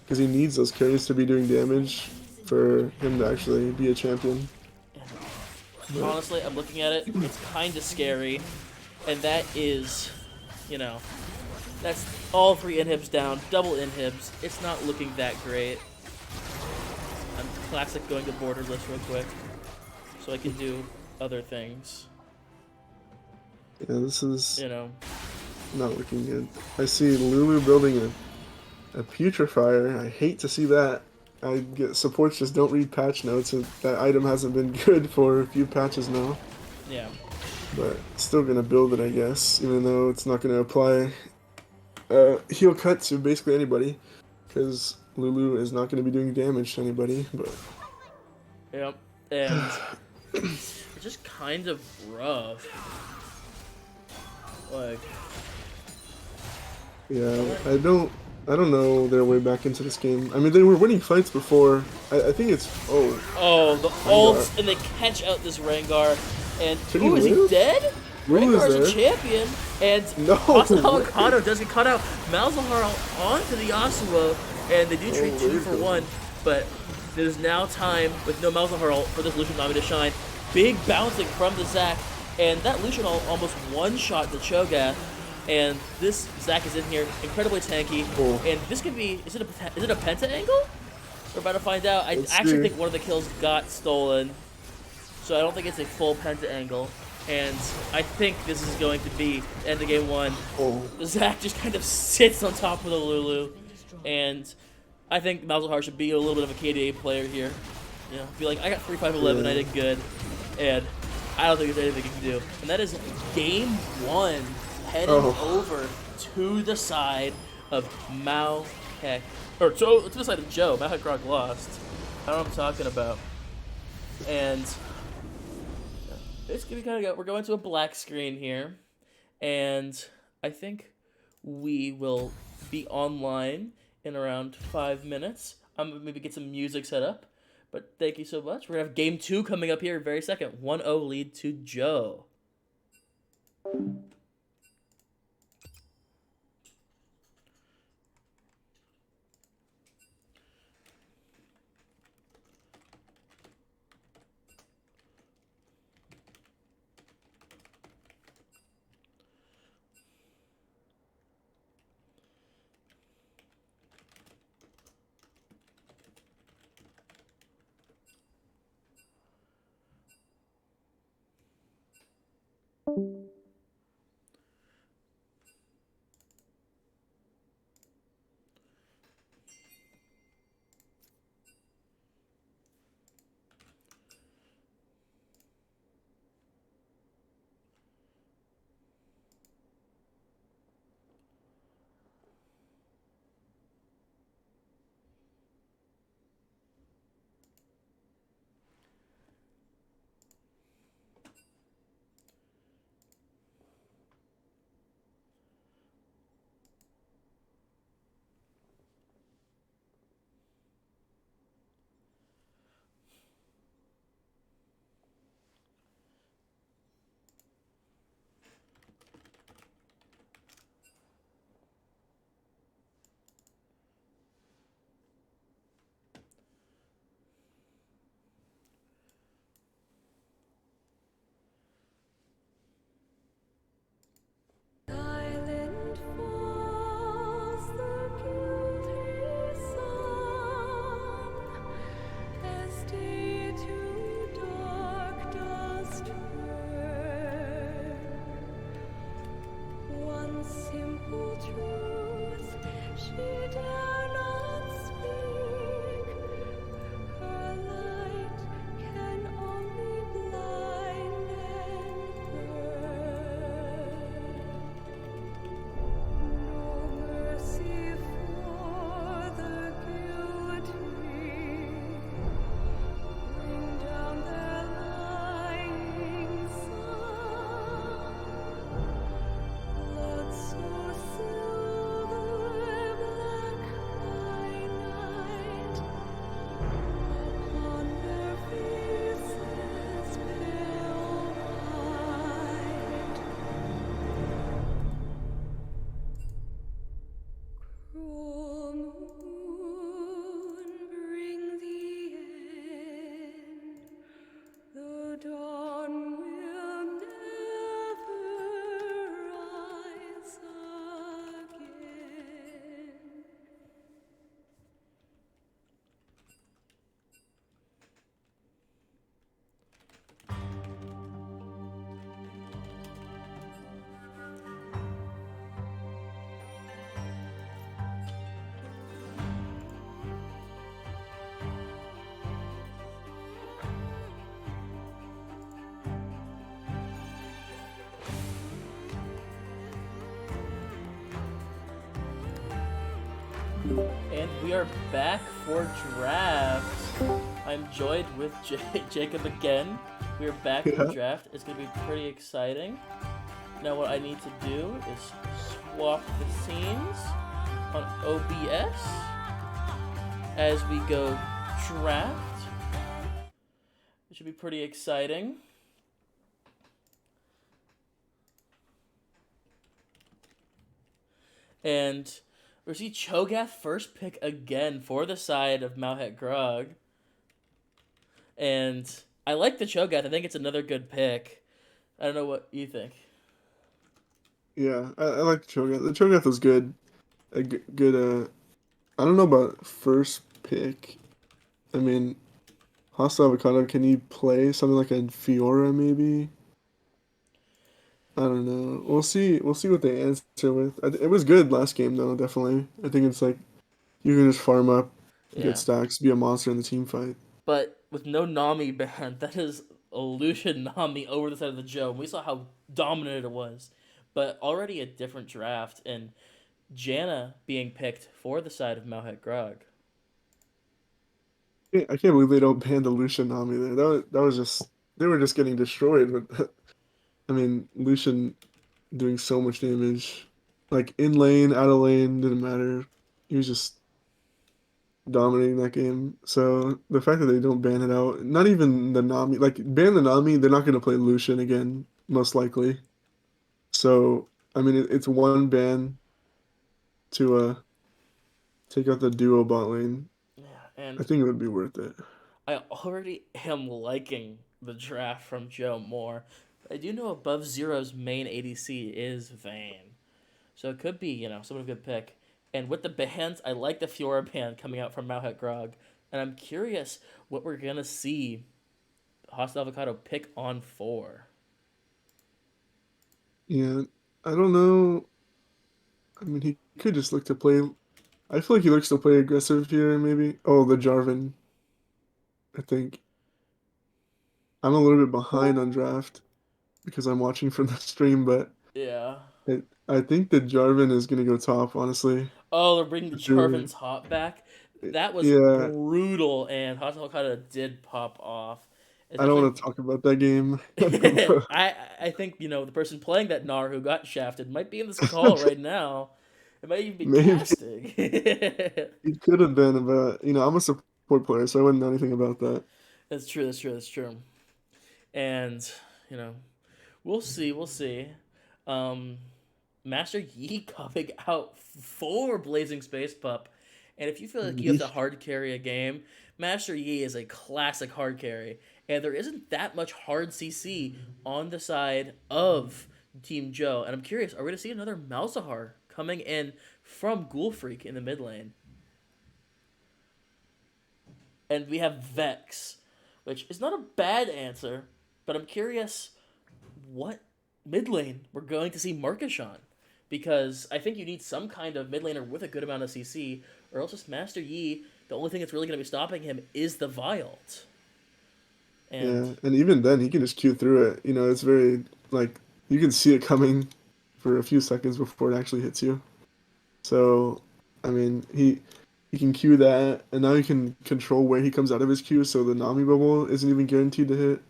Because he needs those carries to be doing damage for him to actually be a champion. But Honestly, I'm looking at it. It's kind of scary, and that is, you know, that's all 3 inhibs down, double inhibs. It's not looking that great. I'm classic going to borderless real quick, so I can do other things. yeah, this is You know. not looking good. I see Lulu building a putrefier. I hate to see that. I get supports just don't read patch notes, and that item hasn't been good for a few patches now. Yeah. But still gonna build it, I guess, even though it's not gonna apply heal cut to basically anybody, because Lulu is not gonna be doing damage to anybody. But Yep. And it's just kind of rough. Like, yeah, I don't know their way back into this game. I mean, they were winning fights before. I think it's oh, the Rengar. ults, and they catch out this Rengar. And, Did he ooh, is he live? dead? Lulu's Rengar's a there. champion. And No Masahiro way. Kano does get cut out. Malzahar onto the Yasuo, and they do trade Oh, 2 there for you go. 1. But there's now time with no Malzahar for this Lucian Nami to shine. Big bouncing from the Zac, and that Lucian almost one-shot the Cho'Gath. And this Zac is in here, incredibly tanky. Oh. And this could be, is it a Penta angle? We're about to find out. I Let's actually see. think one of the kills got stolen, so I don't think it's a full Penta angle. And I think this is going to be end of game 1. Oh. Zac just kind of sits on top of the Lulu, and I think Malzahar should be a little bit of a KDA player here. You know, be like, I got 3-5-11, I did good, and I don't think there's anything you can do. And that is game 1, heading over to the side of Mao Heck, or to the side of Joe. Mao Heck Rock lost. I don't know what I'm talking about. And it's gonna kind of go. We're going to a black screen here, and I think we will be online in around 5 minutes. I'm gonna maybe get some music set up, but thank you so much. We're gonna have game 2 coming up here very second. 1-0 lead to Joe. And we are back for draft. I'm joined with Jacob again. We are back for the Yeah. draft. It's going to be pretty exciting. Now, what I need to do is swap the scenes on OBS as we go draft. It should be pretty exciting. And we see Cho'Gath first pick again for the side of Malhet Grog. And I like the Cho'Gath. I think it's another good pick. I don't know what you think. Yeah, I like the Cho'Gath. The Cho'Gath was good. A good, I don't know about first pick. I mean, Hostile Avocado, can he play something like a Fiora maybe? I don't know. We'll see. We'll see what they answer with. It was good last game though, definitely. I think it's like you can just farm up, get Yeah. stacks, be a monster in the team fight. But with no Nami banned, that is a Lucian Nami over the side of the Joe. And we saw how dominant it was. But already a different draft, and Janna being picked for the side of Malhet Grog. I can't believe they don't ban the Lucian Nami there. That was just they were just getting destroyed. But I mean, Lucian doing so much damage, like in lane, out of lane, didn't matter. He was just dominating that game. So the fact that they don't ban it out, not even the Nami, like ban the Nami, they're not gonna play Lucian again, most likely. So I mean, it's one ban to take out the duo bot lane. Yeah, I and think it would be worth it. I already am liking the draft from Joe more. I do know Above Zero's main ADC is Vayne. So it could be, someone a good pick. And with the bands, I like the Fiora band coming out from Malhet Grog. And I'm curious what we're going to see Hostile Avocado pick on for. Yeah, I don't know. I mean, he could just look to play. I feel like he looks to play aggressive here, maybe. Oh, the Jarvan. I think I'm a little bit behind on draft because I'm watching from the stream, but Yeah. I think that Jarvan is gonna go top, honestly. Oh, they're bringing the It's really, Jarvan's hop back. That was yeah. brutal, and Hostile Avocado did pop off. I don't Especially want to talk about that game. I think the person playing that Gnar who got shafted might be in this call right now. It might even be Maybe casting. it could have been, but I'm a support player, so I wouldn't know anything about that. That's true. That's true. That's true. And you know, we'll see. We'll see. Um, Master Yi coming out for Blazing Space Pup, and if you feel like you have to hard carry a game, Master Yi is a classic hard carry, and there isn't that much hard CC on the side of Team Joe. And I'm curious, are we gonna see another Malzahar coming in from Ghoul Freak in the mid lane? And we have Vex, which is not a bad answer, but I'm curious what mid lane we're going to see Marcus on. Because I think you need some kind of mid laner with a good amount of CC, or else just Master Yi, the only thing that's really going to be stopping him is the Vialt. And Yeah, and even then, he can just queue through it. It's very like you can see it coming for a few seconds before it actually hits you. So, I mean, he can queue that, and now he can control where he comes out of his queue, so the Nami bubble isn't even guaranteed to hit.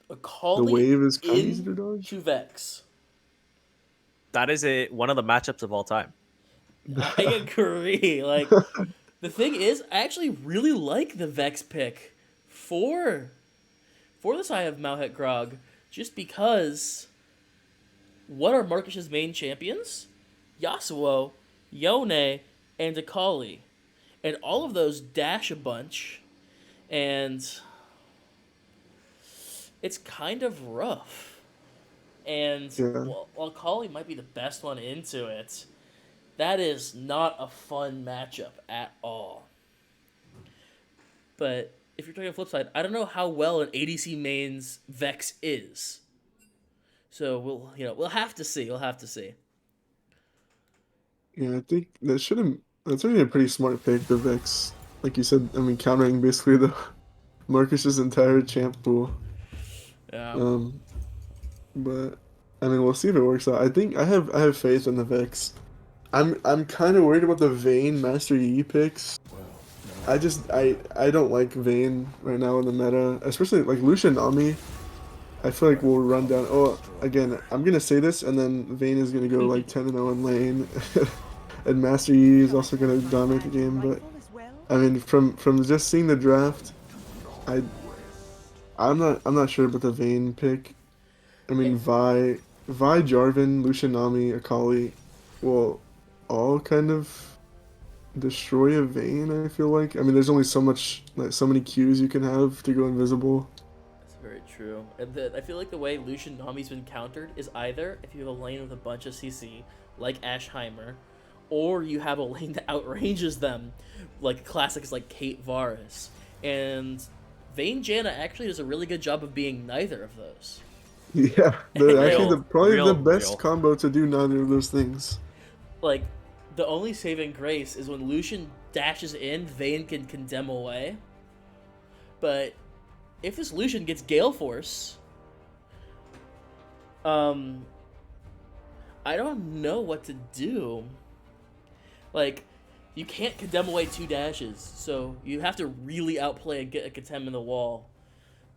The Akali wave is kind of easy to dodge. into Vex. That is one of the matchups of all time. I agree. Like, the thing is, I actually really like the Vex pick for the side of Malhet Grog, just because what are Marcus's main champions? Yasuo, Yone, and Akali. And all of those dash a bunch, and it's kind of rough. And Yeah, while Akali might be the best one into it, that is not a fun matchup at all. But if you're talking on the flip side, I don't know how well an ADC main's Vex is. So we'll have to see. We'll have to see. yeah, I think that's really a pretty smart pick, the Vex. Like you said, I mean, countering basically the Marcus's entire champ pool. Yeah. But I mean, we'll see if it works out. I think I have faith in the Vex. I'm kind of worried about the Vayne Master Yi picks. I don't like Vayne right now in the meta, especially like Lucian Nami. I feel like we'll run down. Oh, again, I'm gonna say this, and then Vayne is gonna go like 10-0 in lane, and Master Yi is also gonna dominate the game. But I mean, from just seeing the draft, I I'm not sure about the Vayne pick. I Eh, mean, Jarvan, Lucian Nami, Akali will all kind of destroy a Vayne, I feel like. I mean, there's only so much, like, so many Qs you can have to go invisible. That's very true. And I feel like the way Lucian Nami's been countered is either if you have a lane with a bunch of CC, like Ashheimer, or you have a lane that outranges them, like classics like Kate Varus. And Vayne Janna actually does a really good job of being neither of those. Yeah, actually Real, probably the real, best real. combo to do neither of those things. Like, the only saving grace is when Lucian dashes in, Vayne can condemn away. But if this Lucian gets Gale Force, um, I don't know what to do. Like, you can't condemn away 2 dashes, so you have to really outplay and get a condemn in the wall.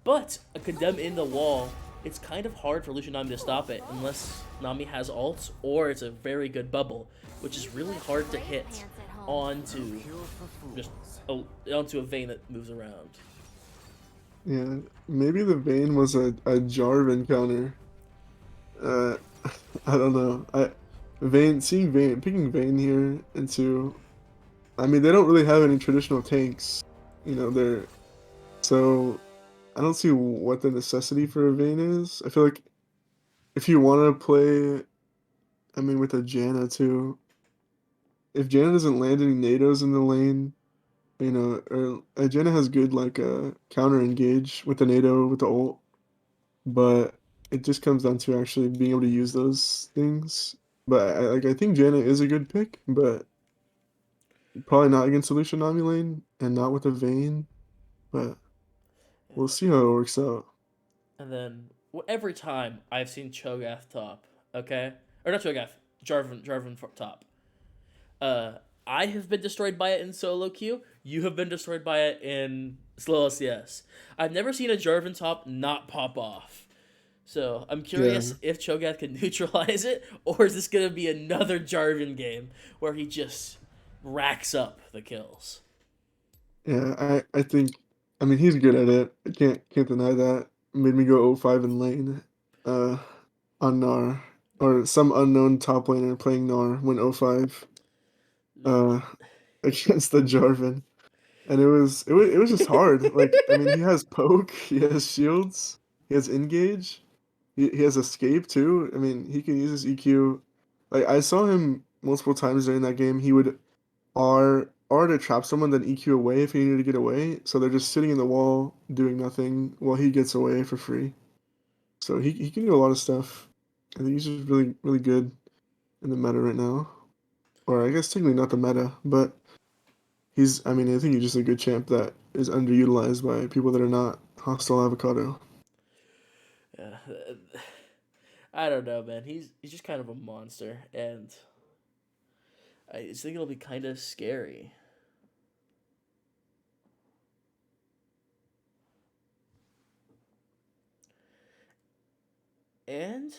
But a condemn in the wall, it's kind of hard for Lucian Nami to stop it unless Nami has ults or it's a very good bubble, which is really hard to hit onto just onto a Vayne that moves around. Yeah, maybe the Vayne was a Jarvan counter. Uh, I don't know. Seeing Vayne, picking Vayne here into, I mean, they don't really have any traditional tanks. They're so I don't see what the necessity for a Vayne is. I feel like if you want to play, I mean, with a Janna too, if Janna doesn't land any nados in the lane, or Janna has good like counter engage with the nado with the ult, but it just comes down to actually being able to use those things. But I think Janna is a good pick, but probably not against Solution Nami lane and not with a Vayne. But we'll see how it works out. And then every time I've seen Cho'Gath top, okay, or not Cho'Gath, Jarvan top. Uh, I have been destroyed by it in solo queue. You have been destroyed by it in SLOLCS. I've never seen a Jarvan top not pop off. So I'm Yeah, curious if Cho'Gath can neutralize it, or is this gonna be another Jarvan game where he just racks up the kills? yeah. I think, I mean, he's good at it. I can't deny that. Made me go 0-5 in lane, uh, on Gnar, or some unknown top laner playing Gnar went 0-5, uh, against the Jarvan. And it was just hard. Like, I mean, he has poke, he has shields, he has engage, he has escape too. I mean, he can use his EQ. Like, I saw him multiple times during that game. He would R to trap someone, then EQ away if he needed to get away. So they're just sitting in the wall doing nothing while he gets away for free. So he can do a lot of stuff. I think he's just really really good in the meta right now. Or I guess technically not the meta, but I mean, I think he's just a good champ that is underutilized by people that are not hostile avocado. Yeah, I don't know, man. He's just kind of a monster, and I just think it'll be kind of scary. And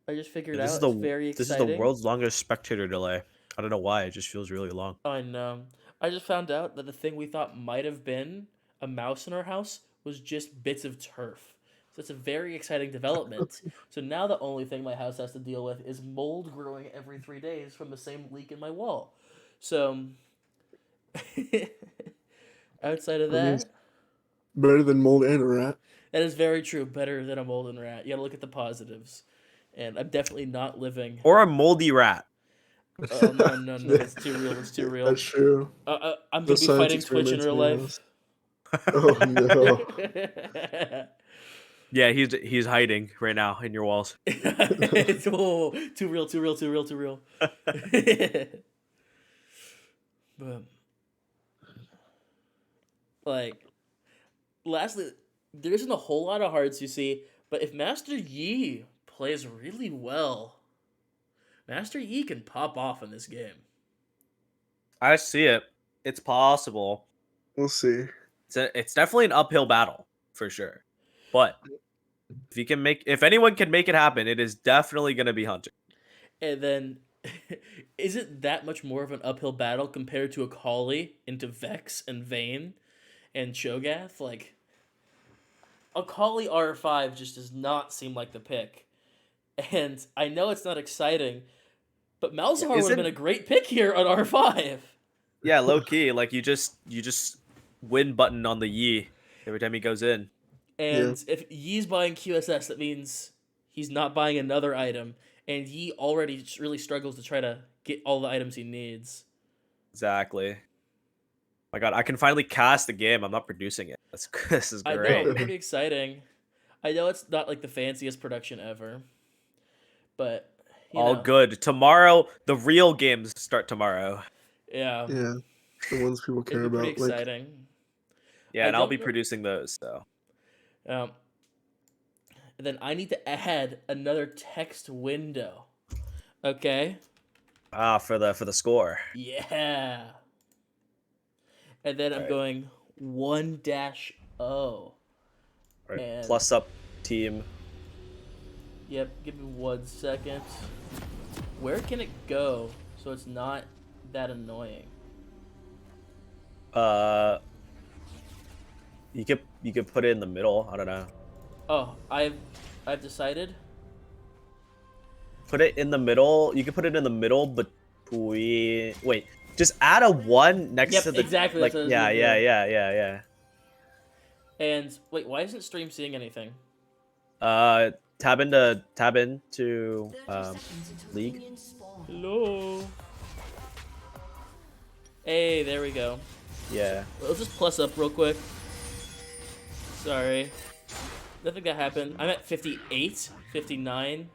I just figured This is out it's the very this is the exciting. world's longest spectator delay. I don't know why. It just feels really long. I know. I just found out that the thing we thought might have been a mouse in our house was just bits of turf. So it's a very exciting development. So now the only thing my house has to deal with is mold growing every 3 days from the same leak in my wall. So outside of I mean, it's that, better than mold and a rat. that is very true. Better than a mold and rat. You gotta look at the positives. And I'm definitely not living. Or a moldy rat. Oh no no no! Yeah, That's too real. That's too that's real. true. I'm No gonna be science fighting Twitch in experiments real in your life. house. Oh no. Yeah, he's hiding right now in your walls. It's too real, too real, too real, too real. But like, lastly, there isn't a whole lot of hearts you see. But if Master Yi plays really well, Master Yi can pop off in this game. I see it. It's possible. We'll see. It's definitely an uphill battle for sure. But if anyone can make it happen, it is definitely going to be Hunter. And then, is it that much more of an uphill battle compared to Akali into Vex and Vayne and Cho'Gath? Like, Akali R5 just does not seem like the pick. And I know it's not exciting, but Malzahar would have been a great pick here on R5. Yeah, low key. Like you just win button on the Yi every time he goes in. And if Yi's buying QSS, that means he's not buying another item. And Yi already really struggles to try to get all the items he needs. Exactly. My God, I can finally cast the game. I'm not producing it. This is great. I know, pretty exciting. I know it's not like the fanciest production ever, but all good. Tomorrow, the real games start tomorrow. Yeah. Yeah. The ones people care about. Pretty exciting. Yeah, and I'll be producing those. So. And then I need to add another text window. Okay. Ah, for the score. Yeah. And then I'm going 1-0. Right. And plus up team. Yep, give me 1 second. Where can it go so it's not that annoying? You could put it in the middle. I don't know. Oh, I've decided. Put it in the middle. You can put it in the middle, but wait. Just add a 1 next to the exactly. like yeah. And wait, why isn't stream seeing anything? Tab into league. Hello. Hey, there we go. Yeah. Let's just plus up real quick. Sorry. Nothing that happened. I'm at 58, 59,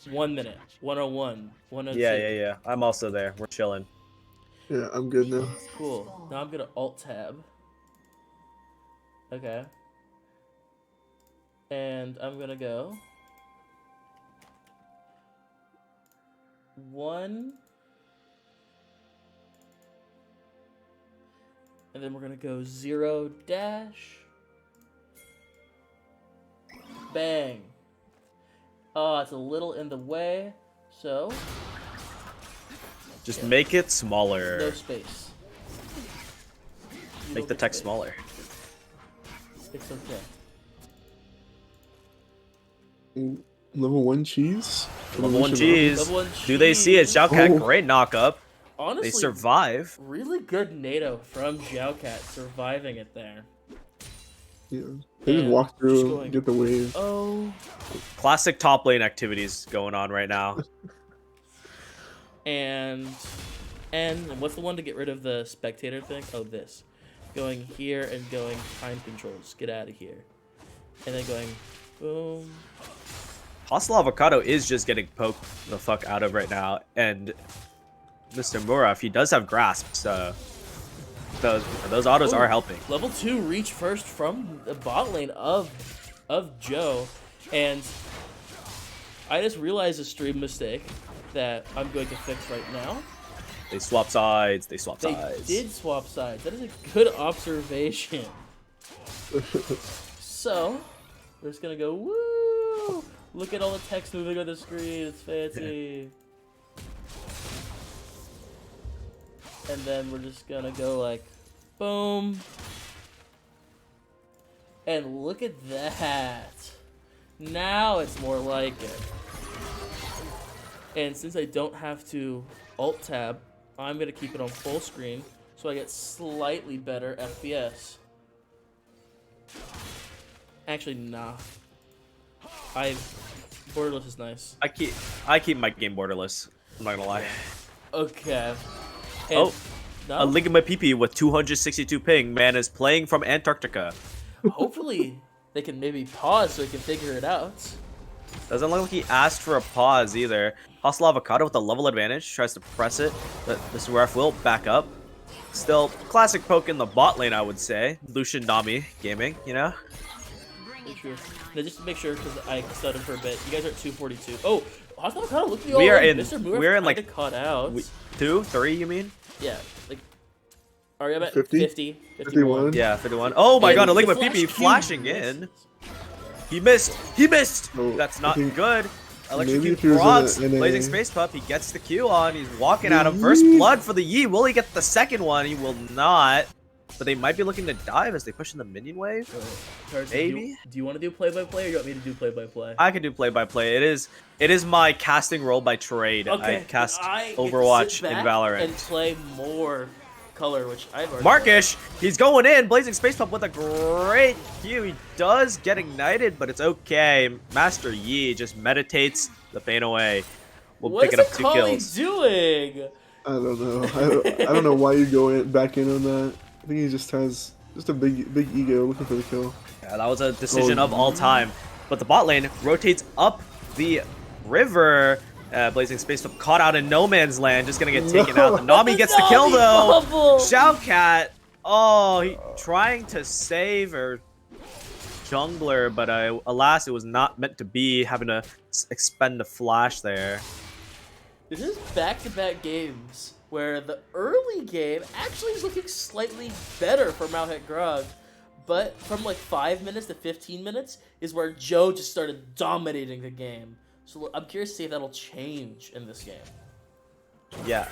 1 minute, 101, 102. Yeah. I'm also there. We're chilling. Yeah, I'm good now. Cool. Now I'm gonna alt tab. Okay. And I'm gonna go 1. And then we're gonna go 0 dash. Bang. Oh, it's a little in the way, so just make it smaller. No space. Make the text smaller. It's okay. Level 1 cheese? Level 1 cheese. Do they see it? Xiaocat, great knock up. Honestly, they survive. Really good NATO from Xiaocat surviving it there. Yeah. They just walk through and get the wave. Oh. Classic top lane activities going on right now. And what's the one to get rid of the spectator thing? Oh, this. Going here and going time controls. Get out of here. And then going boom. Hostile Avocado is just getting poked the fuck out of right now. And Mr. Muraf, he does have grasp, so those autos are helping. Level 2 reach first from the bot lane of Joe. And I just realized a stream mistake that I'm going to fix right now. They swap sides. They did swap sides. That is a good observation. So, we're just going to go, woo! Look at all the text moving on the screen. It's fancy. And then we're just going to go like, boom. And look at that. Now it's more like it. And since I don't have to alt tab, I'm going to keep it on full screen so I get slightly better FPS. Actually, nah. Borderless is nice. I keep my game borderless. I'm not gonna lie. Okay. And a Ligma PP with 262 ping man is playing from Antarctica. Hopefully they can maybe pause so he can figure it out. Doesn't look like he asked for a pause either. Hostile Avocado with a level advantage tries to press it, but Mr. Ref will back up. Still, classic poke in the bot lane, I would say. Lucian Nami gaming, you know? True. Now, just to make sure, because I stuttered for a bit, you guys are at 242. Oh, Hostile kind of looked We are in. Mr. Muraf We're in like caught out. 2, 3. You mean? Yeah, like. Are you at 50? 50? 51. Yeah, 51. Oh my And god, Enigma the flash PP cube flashing missed. in. He missed. He missed. Oh, That's I not think good. maybe Electrocute if he was Frogs. in a- Blazing Space Pup. He gets the Q on. He's walking at him. First blood for the Yi. Will he get the second one? He will not. But they might be looking to dive as they push in the minion wave. Cards, Maybe. Do you want to do play-by-play, or you want me to do play-by-play? I can do play-by-play. It is my casting role by trade. Okay, I cast I get to Overwatch sit in back Valorant. and play more color, which I've already Markish, he's going in. Blazing Space Pup with a great Q. He does get ignited, but it's okay. Master Yi just meditates the pain away. We'll What pick is it up the 2 Kali kills. doing? I don't know. I don't know why you go back in on that. I think he just has a big ego looking for the kill. Yeah, that was a decision Oh. of all time. But the bot lane rotates up the river. Blazing Space Pup caught out in no man's land, just gonna get taken out. The Nami gets the kill Nami though. bubble! Shoutcat, oh, he trying to save her jungler, but alas, it was not meant to be. Having to expend the flash there. This is back-to-back games where the early game actually is looking slightly better for Malhit Grog, but from like 5 minutes to 15 minutes is where Joe just started dominating the game. So I'm curious to see if that'll change in this game. Yeah,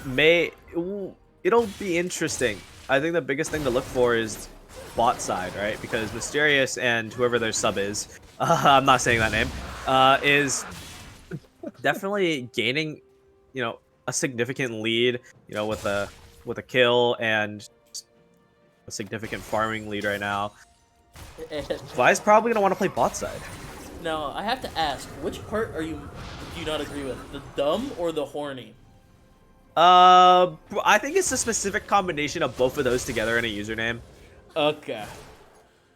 it'll be interesting. I think the biggest thing to look for is bot side, right? Because Mysterious and whoever their sub is, I'm not saying that name, is definitely gaining, you know, a significant lead, you know, with a kill and a significant farming lead right now. And Vi's probably gonna want to play bot side. now I have to ask, which part do you not agree with? The dumb or the horny? I think it's a specific combination of both of those together in a username. Okay.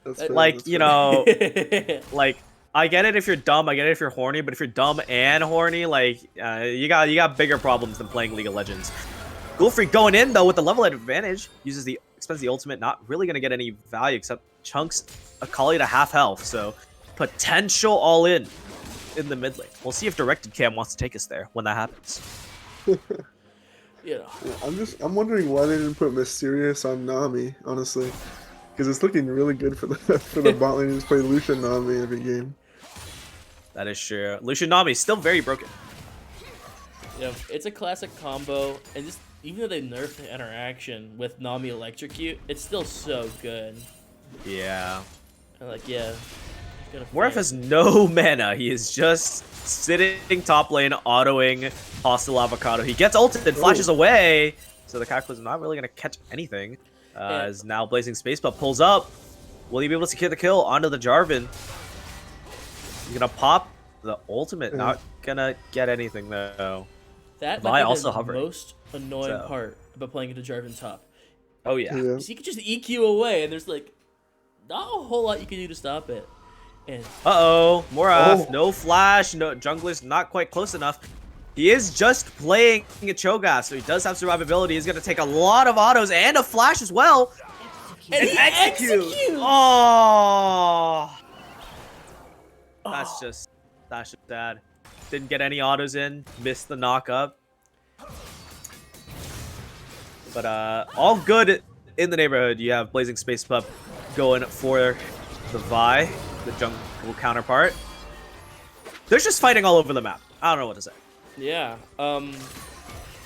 That's fair, Like, that's you fair. know, like, I get it if you're dumb, I get it if you're horny, but if you're dumb and horny, like, you got bigger problems than playing League of Legends. Ghoulfreak going in though with the level advantage, expends the ultimate, not really gonna get any value except chunks Akali to half health, so potential all in the mid lane. We'll see if Directed Cam wants to take us there when that happens. You know. Yeah, I'm wondering why they didn't put Mysterious on Nami, honestly, because it's looking really good for the bot lane to just play Lucian Nami every game. That is true. Lucian Nami still very broken. You know, it's a classic combo, and just even though they nerfed the interaction with Nami Electrocute, it's still so good. Yeah. And like, yeah. Morph has no mana. He is just sitting top lane, autoing Hostile Avocado. He gets ulted and flashes away, so the Cataclysm not really going to catch anything. As now Blazing Space Pup pulls up. Will he be able to secure the kill onto the Jarvan? He's going to pop the ultimate. Not going to get anything, though. That Vi might be also the hovering, most annoying part about playing into Jarvan top. Oh, yeah. Yeah. So you can just EQ away, and there's like not a whole lot you can do to stop it. And Uh-oh. Moraph. Oh. No flash. No jungler's not quite close enough. He is just playing a Cho'Gath, so he does have survivability. He's going to take a lot of autos and a flash as well. and he executes! Oh. That's just sad. Didn't get any autos in. Missed the knock up. But all good in the neighborhood. You have Blazing Space Pup going for the Vi, the jungle counterpart. They're just fighting all over the map. I don't know what to say. Yeah. I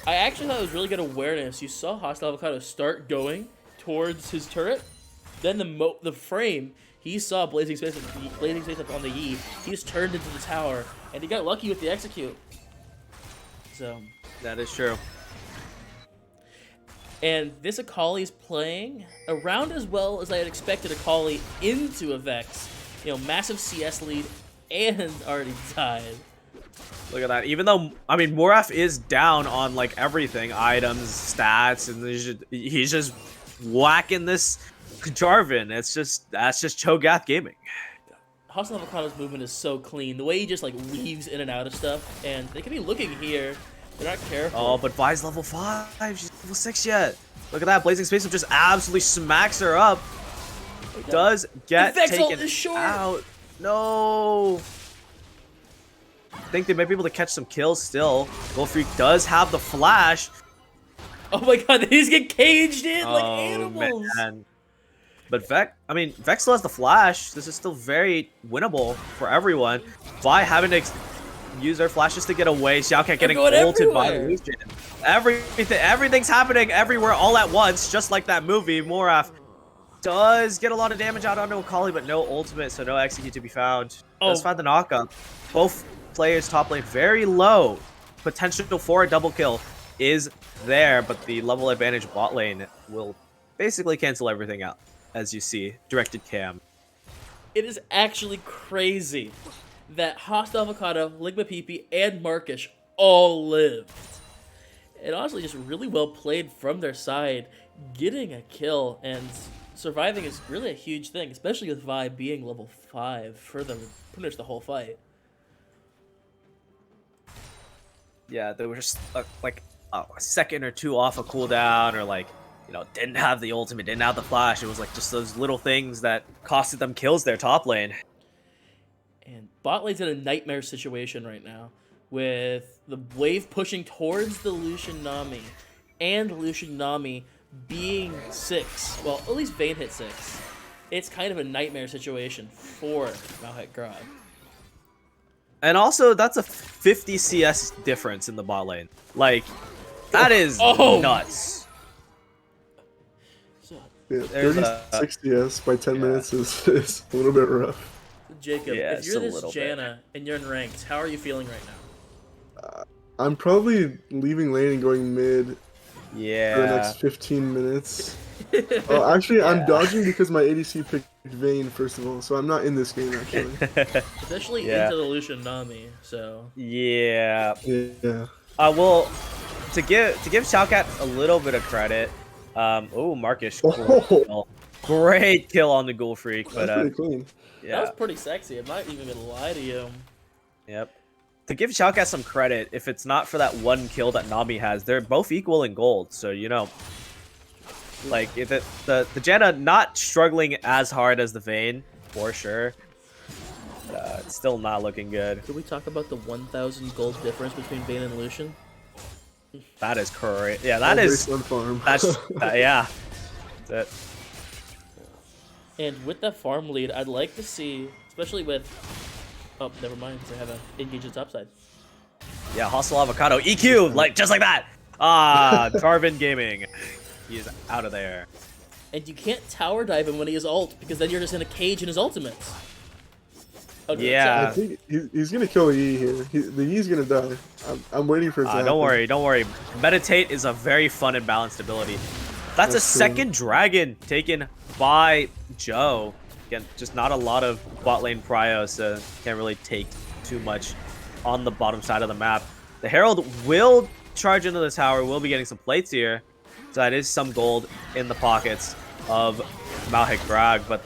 actually thought it was really good awareness. You saw Hostile Avocado start going towards his turret. Then the frame, he saw Blazing Space Up on the Yi. He just turned into the tower, and he got lucky with the execute. So. That is true. And this Akali's playing around as well as I had expected Akali into a Vex. You know, massive CS lead and already died. Look at that. Even though, I mean, Moraph is down on, like, everything. Items, stats, and he's just whacking this Jarvan. That's just Cho'Gath gaming. Hostile Avocado's movement is so clean. The way he just, like, weaves in and out of stuff. And they could be looking here. They're not careful. Oh, but Vi's level 5. She's level 6 yet. Look at that. Blazing Space just absolutely smacks her up. Does get Vex ult taken is short. out. No. I think they might be able to catch some kills still. Goldfreak does have the flash. Oh my god, they just get caged in like Oh, animals. man. But Vex still has the flash. This is still very winnable for everyone. Vi having to use their flashes to get away. Xiaocat getting ulted by Lucian. Everything's happening everywhere all at once, just like that movie. Moraph does get a lot of damage out onto Akali, but no ultimate, so no execute to be found. Does find the knockup. Both players top lane very low. Potential for a double kill is there, but the level advantage bot lane will basically cancel everything out. As you see, directed cam. It is actually crazy that Hostile Avocado, Ligma PP, and Markish all lived. And honestly, just really well played from their side. Getting a kill and surviving is really a huge thing, especially with Vi being level 5 for them pretty much the whole fight. Yeah, they were just like a second or two off a cooldown, or like, you know, didn't have the ultimate, didn't have the flash. It was like just those little things that costed them kills their top lane. And bot lane's in a nightmare situation right now, with the wave pushing towards the Lucian Nami, and Lucian Nami being 6. Well, at least Vayne hit 6. It's kind of a nightmare situation for Malhek Grog. And also, that's a 50 CS difference in the bot lane. Like, that is nuts. Yeah, 36 CS by 10 minutes is a little bit rough. Jacob, Yeah, if you're this bit. Janna and you're in ranked, how are you feeling right now? I'm probably leaving lane and going mid for the next 15 minutes. Oh, actually, I'm dodging because my ADC picked Vayne, first of all, so I'm not in this game, actually. Especially into the Lucian Nami, so... Yeah. Well, to give Xiaocat a little bit of credit, Markish. Great kill on the Ghoul Freak, but pretty clean. Yeah. That was pretty sexy, I'm not even gonna lie to you. Yep. To give Xiaocat some credit, if it's not for that one kill that Nami has, they're both equal in gold, so, you know... Like, if the Janna not struggling as hard as the Vayne, for sure. It's still not looking good. Could we talk about the 1,000 gold difference between Vayne and Lucian? That is correct. Yeah, that is... That's... yeah. That's it. And with that farm lead, I'd like to see, especially with... Oh, never mind, they have an engaged topside. Yeah, Hostile Avocado. EQ! Like, just like that! Ah, Tarvin Gaming. He is out of there. And you can't tower dive him when he has ult, because then you're just in a cage in his ultimates. Oh, yeah. I think he's going to kill E here. The E's going to die. I'm waiting for it to happen. Don't worry. Meditate is a very fun and balanced ability. That's a second dragon taken by Joe. Again, just not a lot of bot lane prio, so can't really take too much on the bottom side of the map. The Herald will charge into the tower. We'll be getting some plates here. So that is some gold in the pockets of Malhek Grog, but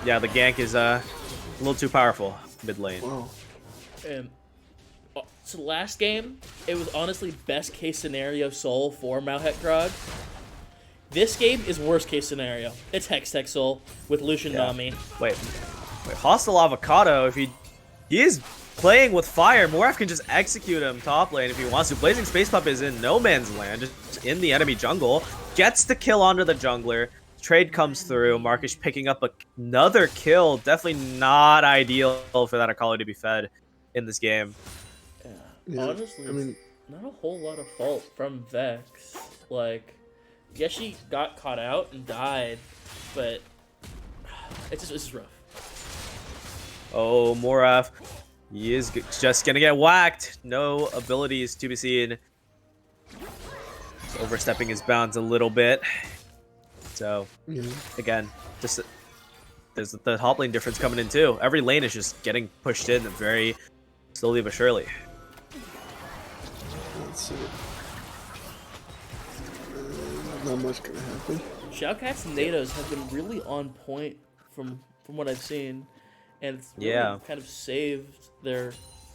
yeah, the gank is a little too powerful mid lane. Wow. So last game, it was honestly best case scenario Soul for Malhek Grog. This game is worst case scenario. It's Hextech Soul with Lucian Nami. Wait, Hostile Avocado, if he is playing with fire, Moraph can just execute him top lane if he wants to. Blazing Space Pup is in no man's land, just in the enemy jungle. Gets the kill onto the jungler. Trade comes through. Markish picking up another kill. Definitely not ideal for that Akali to be fed in this game. Yeah, honestly, I mean, not a whole lot of fault from Vex. Like, yes, she got caught out and died, but it's just rough. Oh, Moraph. He is just gonna get whacked. No abilities to be seen. He's overstepping his bounds a little bit. So, again, just there's the top lane difference coming in too. Every lane is just getting pushed in very slowly but surely. Let's see. Not much gonna happen. Xiaocat's nados have been really on point from what I've seen. And it's really kind of saved their,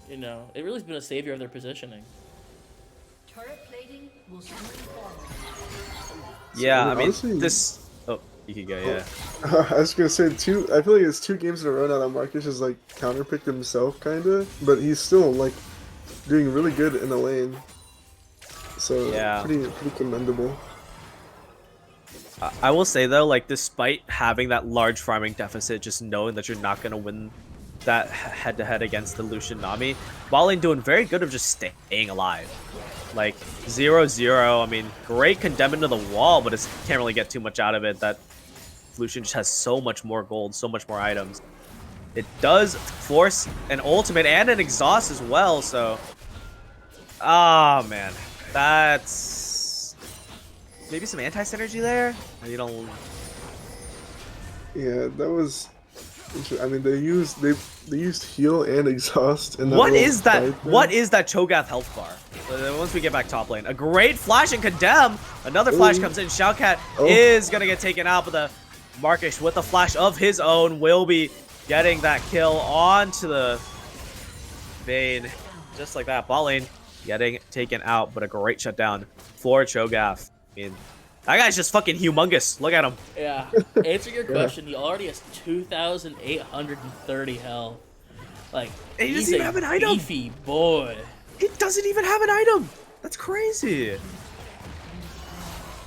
you know, it really's been a savior of their positioning. Turret plating will soon fall. Yeah, I mean, this... Oh, You could go, yeah. I was gonna say I feel like it's 2 games in a row now that Marcus has like counterpicked himself, kinda, but he's still like doing really good in the lane. So Yeah. pretty commendable. I will say though, like despite having that large farming deficit, just knowing that you're not gonna win that head-to-head against the Lucian Nami, Ballin doing very good of just staying alive. Like 0-0, I mean, great condemn into the wall, but it can't really get too much out of it. That Lucian just has so much more gold, so much more items. It does force an ultimate and an exhaust as well, so... Oh, man. That's... Maybe some anti-synergy there? You don't... Yeah, that was... I mean, they used heal and exhaust. In that What little is that? fight there. What is that Cho'Gath health bar? Once we get back top lane, a great flash and condemn. Another flash comes in. Xiaocat is gonna get taken out, but the Markish with a flash of his own will be getting that kill onto the Vayne, just like that. Bot lane getting taken out, but a great shutdown for Cho'Gath. I mean, that guy's just fucking humongous. Look at him. Yeah. Answer your question. He already has 2,830 health. Like, He doesn't he's even a have an item. beefy boy. He doesn't even have an item. That's crazy.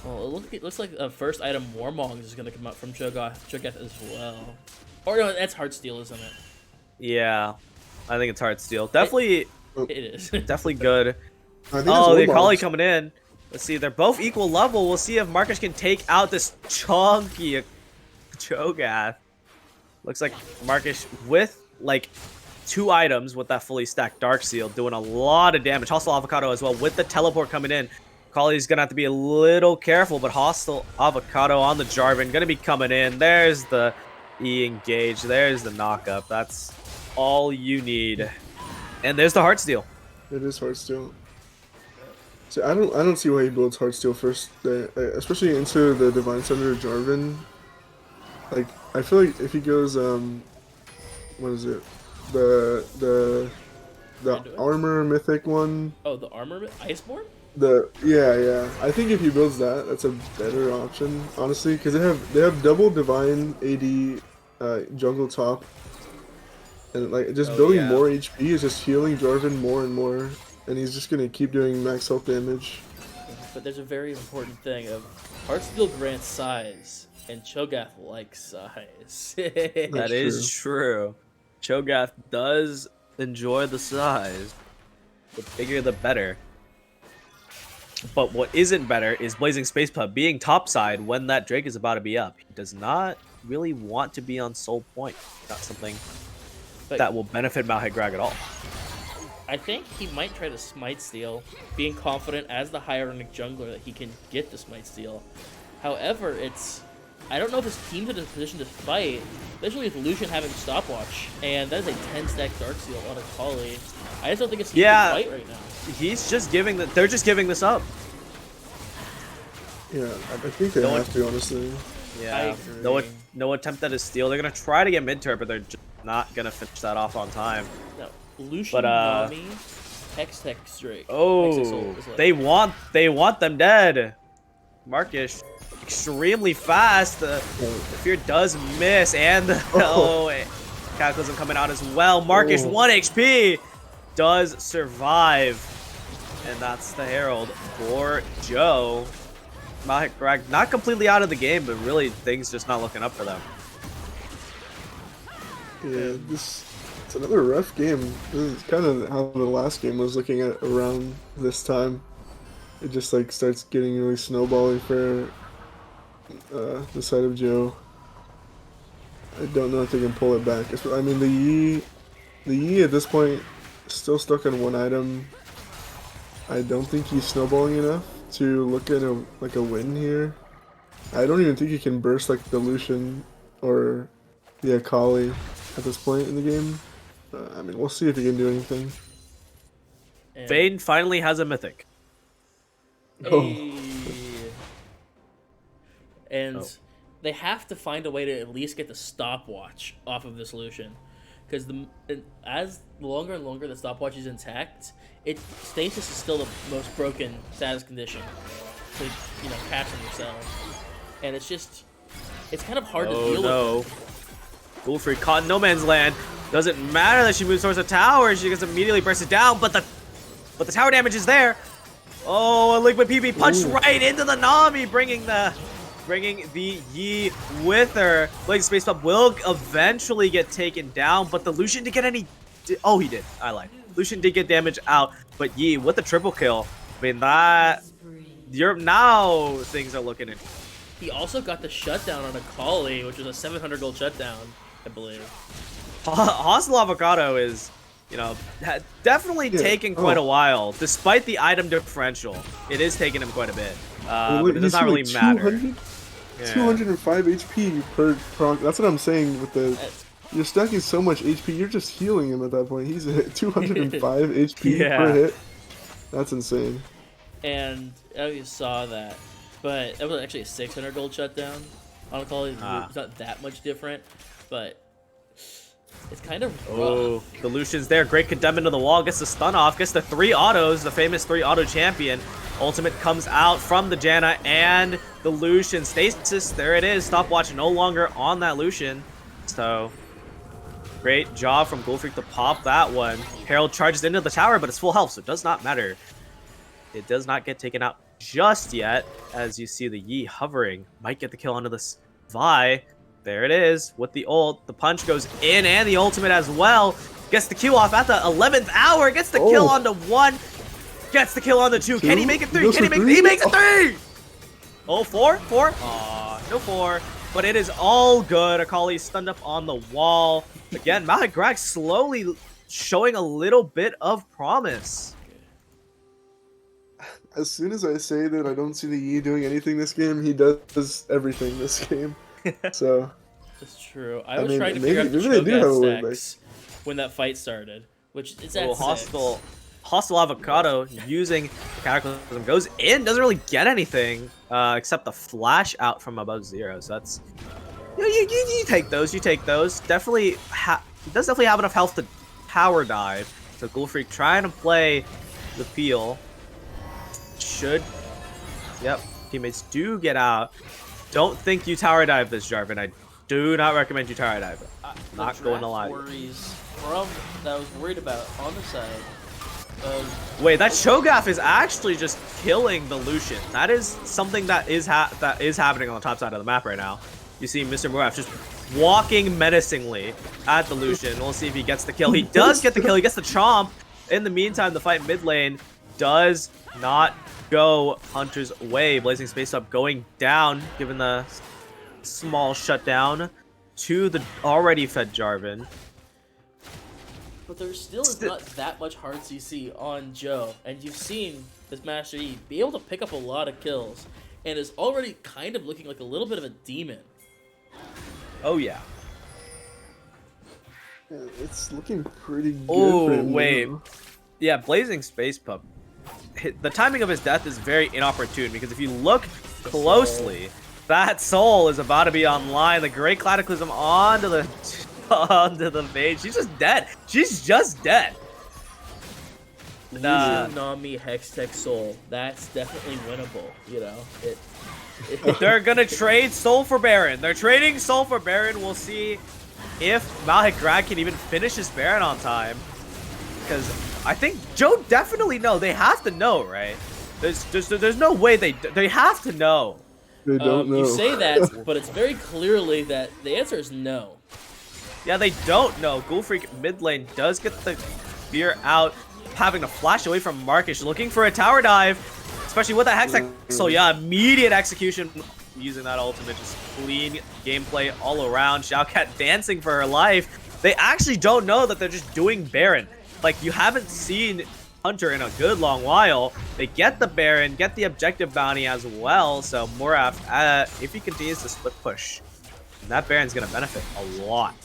Well, it looks like the first item, Warmongs, is going to come out from Cho'Gath as well. Or no, that's Heartsteel, isn't it? Yeah, I think it's Heartsteel. Definitely, It is. definitely good. I think Oh, the it's Akali Warmongs. coming in. Let's see, they're both equal level. We'll see if Marcus can take out this chunky Cho'Gath. Looks like Marcus with like 2 items with that fully stacked Dark Seal doing a lot of damage. Hostile Avocado as well with the teleport coming in. Akali's gonna have to be a little careful, but Hostile Avocado on the Jarvan gonna be coming in. There's the E-engage. There's the knock-up. That's all you need. And there's the Heartsteel. It is Heartsteel. So I don't see why he builds Heartsteel first, especially into the Divine Thunder Jarvan. Like I feel like if he goes what is it, the armor mythic one. Oh, the armor Iceborne? Yeah. I think if he builds that, that's a better option, honestly, because they have double Divine AD jungle top, and like just building more HP is just healing Jarvan more and more. And he's just gonna keep doing max health damage. But there's a very important thing of Heartsteel grants size, and Cho'Gath likes size. That is true. Cho'Gath does enjoy the size. The bigger the better. But what isn't better is Blazing Space Pub being topside when that Drake is about to be up. He does not really want to be on Soul Point. Not something that will benefit Malhit Grag at all. I think he might try to Smite Steal, being confident as the higher rank jungler that he can get the Smite Steal. However, I don't know if his team's in a position to fight, especially with Lucian having stopwatch, and that is a 10-stack Dark Seal on Akali. I just don't think his team can fight right now. He's just giving they're just giving this up. Yeah, I think they have to, honestly. Yeah, no attempt at a steal. They're gonna try to get mid-turn, but they're just not gonna finish that off on time. No. Lucian, Nami, Hextech Drake. Oh, they want them dead. Markish, extremely fast. The fear does miss, and the Cataclysm coming out as well. Markish 1 HP does survive, and that's the Herald for Joe. Malhit Grag not completely out of the game, but really things just not looking up for them. Yeah, it's another rough game. This is kind of how the last game was looking at around this time. It just like starts getting really snowballing for the side of Joe. I don't know if they can pull it back. I mean, the Yi at this point is still stuck on 1 item. I don't think he's snowballing enough to look at a win here. I don't even think he can burst like the Lucian or the Akali at this point in the game. I mean, we'll see if he can do anything. Vayne finally has a mythic. And they have to find a way to at least get the stopwatch off of this Lucian. Because as longer and longer the stopwatch is intact, stasis is still the most broken status condition to catch on yourself. And it's just it's kind of hard to Oh deal no. with. Ghoulfreak caught in no man's land. Doesn't matter that she moves towards the tower. She gets immediately bursted down, but the tower damage is there. Oh, a liquid PB punched right into the Nami, bringing the Yi with her. Blazing Space Pub will eventually get taken down, but the Lucian didn't get any. Oh, he did. I lied. Lucian did get damage out, but Yi with the triple kill. I mean, now things are looking interesting. He also got the shutdown on a Kali, which was a 700 gold shutdown, I believe. Hostile Avocado is, you know, definitely taking quite a while, despite the item differential. It is taking him quite a bit, but it does not really matter. 205 HP per proc. That's what I'm saying with the. You're stacking so much HP, you're just healing him at that point. He's at 205 HP per hit. That's insane. And I you saw that, but that was actually a 600 gold shutdown on a call. It's not that much different, but it's kind of rough. Oh, the Lucian's there. Great condemn into the wall. Gets the stun off. Gets the 3 autos. The famous 3 auto champion. Ultimate comes out from the Janna and the Lucian. Stasis. There it is. Stopwatch no longer on that Lucian. So great job from Ghoulfreak to pop that one. Herald charges into the tower, but it's full health, so it does not matter. It does not get taken out just yet, as you see the Yi hovering. Might get the kill onto this Vi. There it is with the ult. The punch goes in and the ultimate as well. Gets the Q off at the 11th hour. Gets the kill onto 1. Gets the kill on the 2. Can he make it 3? Can he make it? He makes it 3! Oh, 4? 4? Aw, no 4. But it is all good. Akali stunned up on the wall. Again, Malak Grag slowly showing a little bit of promise. As soon as I say that I don't see the Yi doing anything this game, he does everything this game. So That's true. I was trying to figure out the Cho'Gath stacks when that fight started, which is at 6. Hostile Avocado using the Cataclysm goes in, doesn't really get anything except the flash out from above 0. So that's you take those, you take those. Definitely, he does definitely have enough health to power dive. So Ghoulfreak trying to play the peel. Yep, teammates do get out. Don't think you tower dive this, Jarvan. I do not recommend you tower dive. Not going to lie. Worries that I was worried about on the side. Wait, that Cho'Gath is actually just killing the Lucian. That is something that is happening on the top side of the map right now. You see Mr. Muraf just walking menacingly at the Lucian. We'll see if he gets the kill. He does get the kill. He gets the chomp. In the meantime, the fight mid lane does not go Hunter's way. Blazing Space Up going down, given the small shutdown to the already fed Jarvan. But there still is not that much hard CC on Joe, and you've seen this Master Yi be able to pick up a lot of kills, and is already kind of looking like a little bit of a demon. Oh yeah. It's looking pretty good. Oh wait, yeah, Blazing Space Pup. The timing of his death is very inopportune because if you look closely, that soul is about to be online. The Great Cataclysm onto the mage. She's just dead. She's just dead. Nami Hextech Soul. That's definitely winnable. You know, They're gonna trade Soul for Baron. They're trading Soul for Baron. We'll see if Malak Grag can even finish his Baron on time. Because I think Joe definitely know. They have to know, right? There's no way they have to know. They don't know. You say that, but it's very clearly that the answer is no. Yeah, they don't know. Ghoulfreak mid lane does get the spear out, having to flash away from Markish, looking for a tower dive, especially with that Hextech. So yeah, immediate execution using that ultimate, just clean gameplay all around. Xiaocat dancing for her life. They actually don't know that they're just doing Baron. Like, you haven't seen Hunter in a good long while. They get the Baron, get the objective bounty as well. So Muraf, if he continues to split push, that Baron's gonna benefit a lot.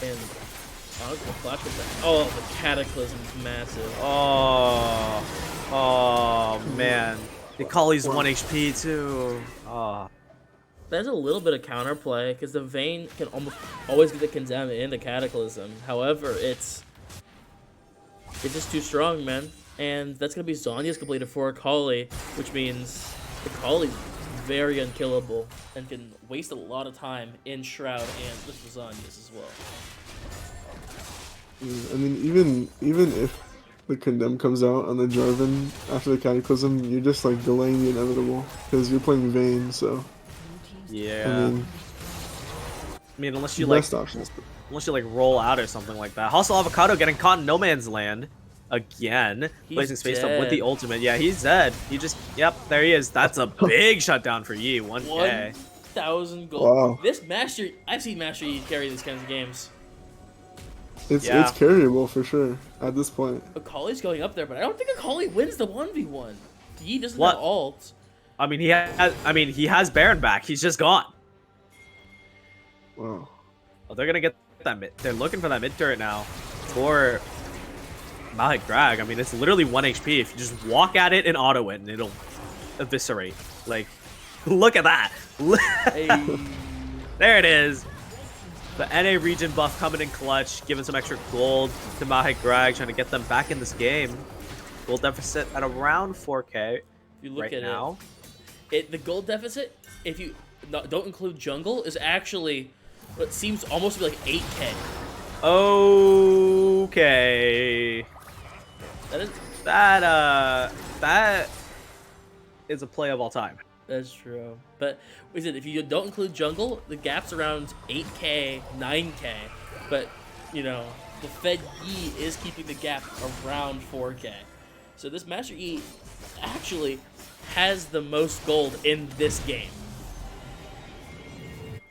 And the flash was the Cataclysm's massive. Oh man. Akali's 1 HP too. There's a little bit of counterplay because the Vayne can almost always get the condemn in the Cataclysm. However, it's just too strong, man. And that's gonna be Zonya's completed for Akali, which means Akali's very unkillable and can waste a lot of time in Shroud and with lasagnas as well. I mean, even if the Condemn comes out on the Jarvan after the Cataclysm, you're just like delaying the inevitable because you're playing Vayne. So Yeah. I mean, unless you the like, best options. unless you like roll out or something like that. Hostile Avocado getting caught in no man's land again. He's Blazing Space up with the dead. ultimate. Yeah, he's dead. He just, yep, there he is. That's a big shutdown for Yi. 1K. 1,000 gold. Wow. This Master, I've seen Master Yi carry these kinds of games. It's Yeah. carryable for sure at this point. Akali's going up there, but I don't think Akali wins the 1v1. Yi doesn't What? have ult. I mean, he has Baron back. He's just gone. Wow. Oh, they're gonna get that mid. They're looking for that mid turret now for Malik Grag. I mean, it's literally 1 HP. If you just walk at it and auto it, and it'll eviscerate. Like, look at that. Hey. There it is. The NA region buff coming in clutch, giving some extra gold to Mahek Grag, trying to get them back in this game. Gold deficit at around 4K If you look right at now. the gold deficit, if you don't include jungle, is actually what seems almost to be like 8k. Okay. That is That is a play of all time. That's true. But is it if you don't include jungle, the gap's around 8k, 9k. But you know, the Fed Yi is keeping the gap around 4k. So this Master Yi actually has the most gold in this game.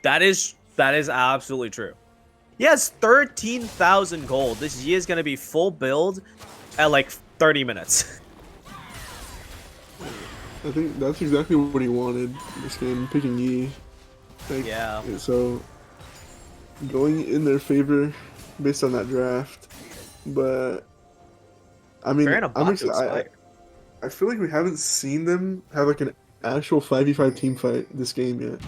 That is absolutely true. He has 13,000 gold. This Yi is going to be full build at like 30 minutes. I think that's exactly what he wanted this game, picking Yi. Like, Yeah. So going in their favor based on that draft, but I mean, Baron about to expire. I feel like we haven't seen them have like an actual 5v5 team fight this game yet.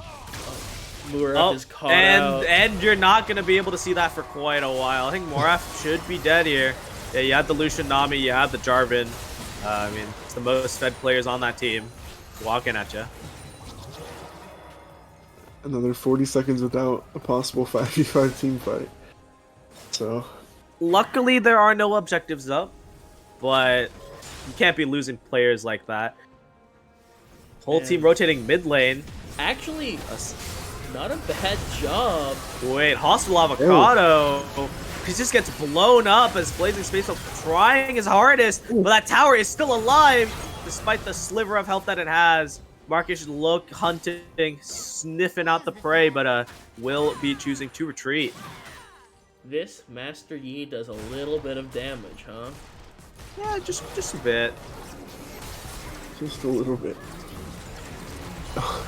Muraf is caught and out. and you're not going to be able to see that for quite a while. I think Moraf should be dead here. Yeah, you have the Lucian Nami, you have the Jarvan. I mean, it's the most fed players on that team walking at you. Another 40 seconds without a possible 5v5 team fight. So Luckily, there are no objectives up, but you can't be losing players like that. Whole team rotating mid lane. Actually, not a bad job. Wait, Hostile Avocado. He just gets blown up as Blazing Space trying his hardest, but that tower is still alive despite the sliver of health that it has. Marcus look hunting, sniffing out the prey, but will be choosing to retreat. This Master Yi does a little bit of damage, huh? Yeah, just a bit. just a little bit.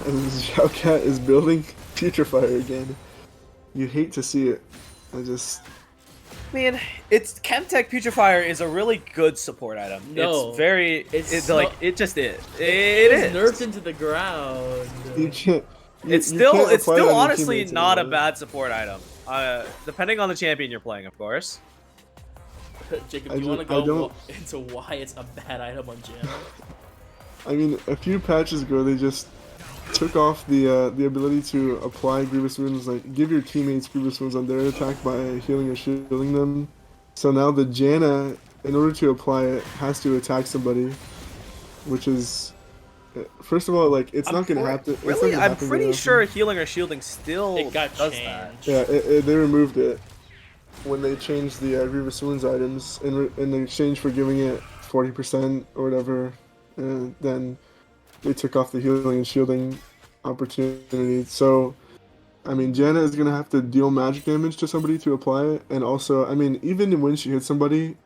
And Xiaocat is building Putrefire again. You hate to see it. Man, it's Chemtech Putrefire is a really good support item. No, it's very, it's it's not- like it just is. It It was is. nerfed into the ground. You can't. It's you still can't it's apply that still on your honestly teammates not a anymore. bad support item. Depending on the champion you're playing, of course. Jacob, I do you want to don't- go into why it's a bad item on Jam? I mean, a few patches ago, they just took off the ability to apply Grievous Wounds, like give your teammates Grievous Wounds on their attack by healing or shielding them. So now the Janna, in order to apply it, has to attack somebody, which is, first of all, like it's not gonna happen. it's not Really, gonna I'm happen pretty very sure often. healing or shielding still It got does changed. Yeah, they removed it when they changed the Grievous Wounds items in exchange for giving it 40% or whatever, and then they took off the healing and shielding opportunity. So, I mean, Janna is gonna have to deal magic damage to somebody to apply it, and also, I mean, even when she hits somebody,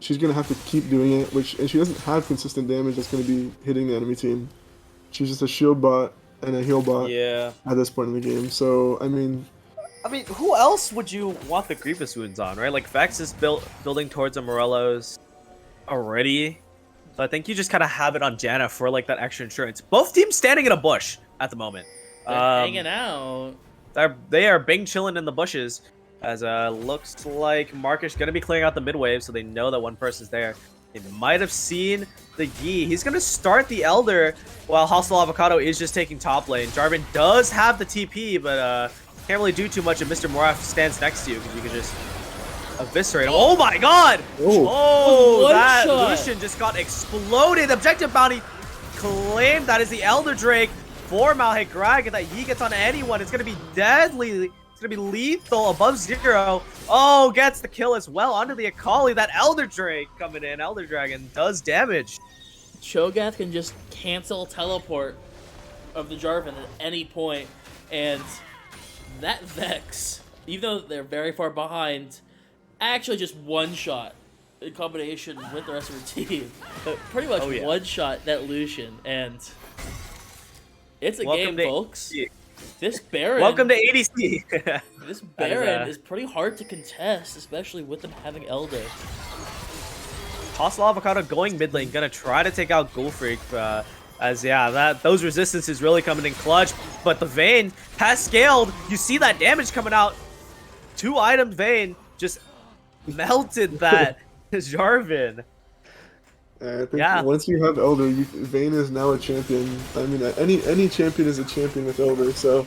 she's gonna have to keep doing it, and she doesn't have consistent damage that's gonna be hitting the enemy team. She's just a shield bot and a heal bot Yeah. at this point in the game. So, I mean, who else would you want the Grievous Wounds on, right? Like, Vex is building towards a Morello's already. So I think you just kind of have it on Janna for, like, that extra insurance. Both teams standing in a bush at the moment. They're hanging out. They are bing chilling in the bushes. As looks like Marcus going to be clearing out the mid wave, so they know that one person's there. It might have seen the Yi. He's going to start the Elder while Hostile Avocado is just taking top lane. Jarvan does have the TP, but can't really do too much if Mr. Moraf stands next to you because you can just eviscerate him. Oh my god! Oh, that Lucian just got exploded. Objective bounty claimed. That is the Elder Drake for Malhit Grag. If that Yi gets on anyone, it's going to be deadly. It's going to be lethal above 0. Oh, gets the kill as well onto the Akali. That Elder Drake coming in. Elder Dragon does damage. Cho'Gath can just cancel teleport of the Jarvan at any point, and that Vex, even though they're very far behind, actually just one-shot in combination with the rest of the team. But pretty much one-shot that Lucian, and it's a game, folks. This Baron... Welcome to ADC. This Baron is pretty hard to contest, especially with them having Elder. Hostile Avocado going mid lane, gonna try to take out Gulfreak, as those resistances really coming in clutch. But the Vayne has scaled. You see that damage coming out. 2-item Vayne just melted that Jarvan. I think once you have Elder, Vayne is now a champion. I mean, any champion is a champion with Elder, so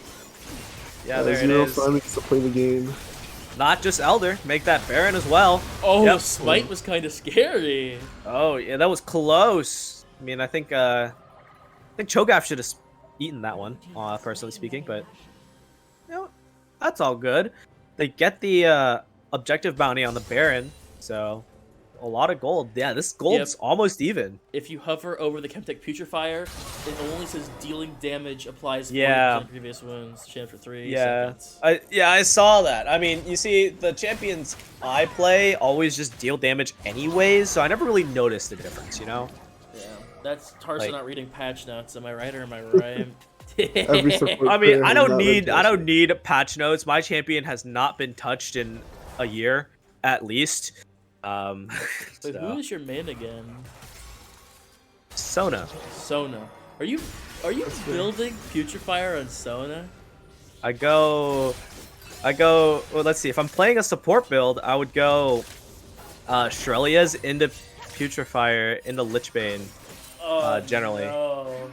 yeah, there it Zero is. finally gets to play the game. Not just Elder, make that Baron as well. Oh, Smite was kind of scary. Oh yeah, that was close. I mean, I think Cho'Gath should have eaten that one, personally speaking, but you know, that's all good. They get the objective bounty on the Baron, so a lot of gold. Yeah, this gold's almost even. If you hover over the Chemtech Putrefier, it only says dealing damage applies 40% previous wounds, chance for 3 seconds. I saw that. I mean, you see, the champions I play always just deal damage anyways, so I never really noticed the difference, you know? Yeah, that's Tarsa not reading patch notes. Am I right or am I right? I mean, I don't need patch notes. My champion has not been touched in a year, at least. Wait, who is your main again? Sona. Sona. Are you building Putrefier on Sona? I go. Well, let's see. If I'm playing a support build, I would go Shrelia's into Putrefier into Lichbane. Generally. No.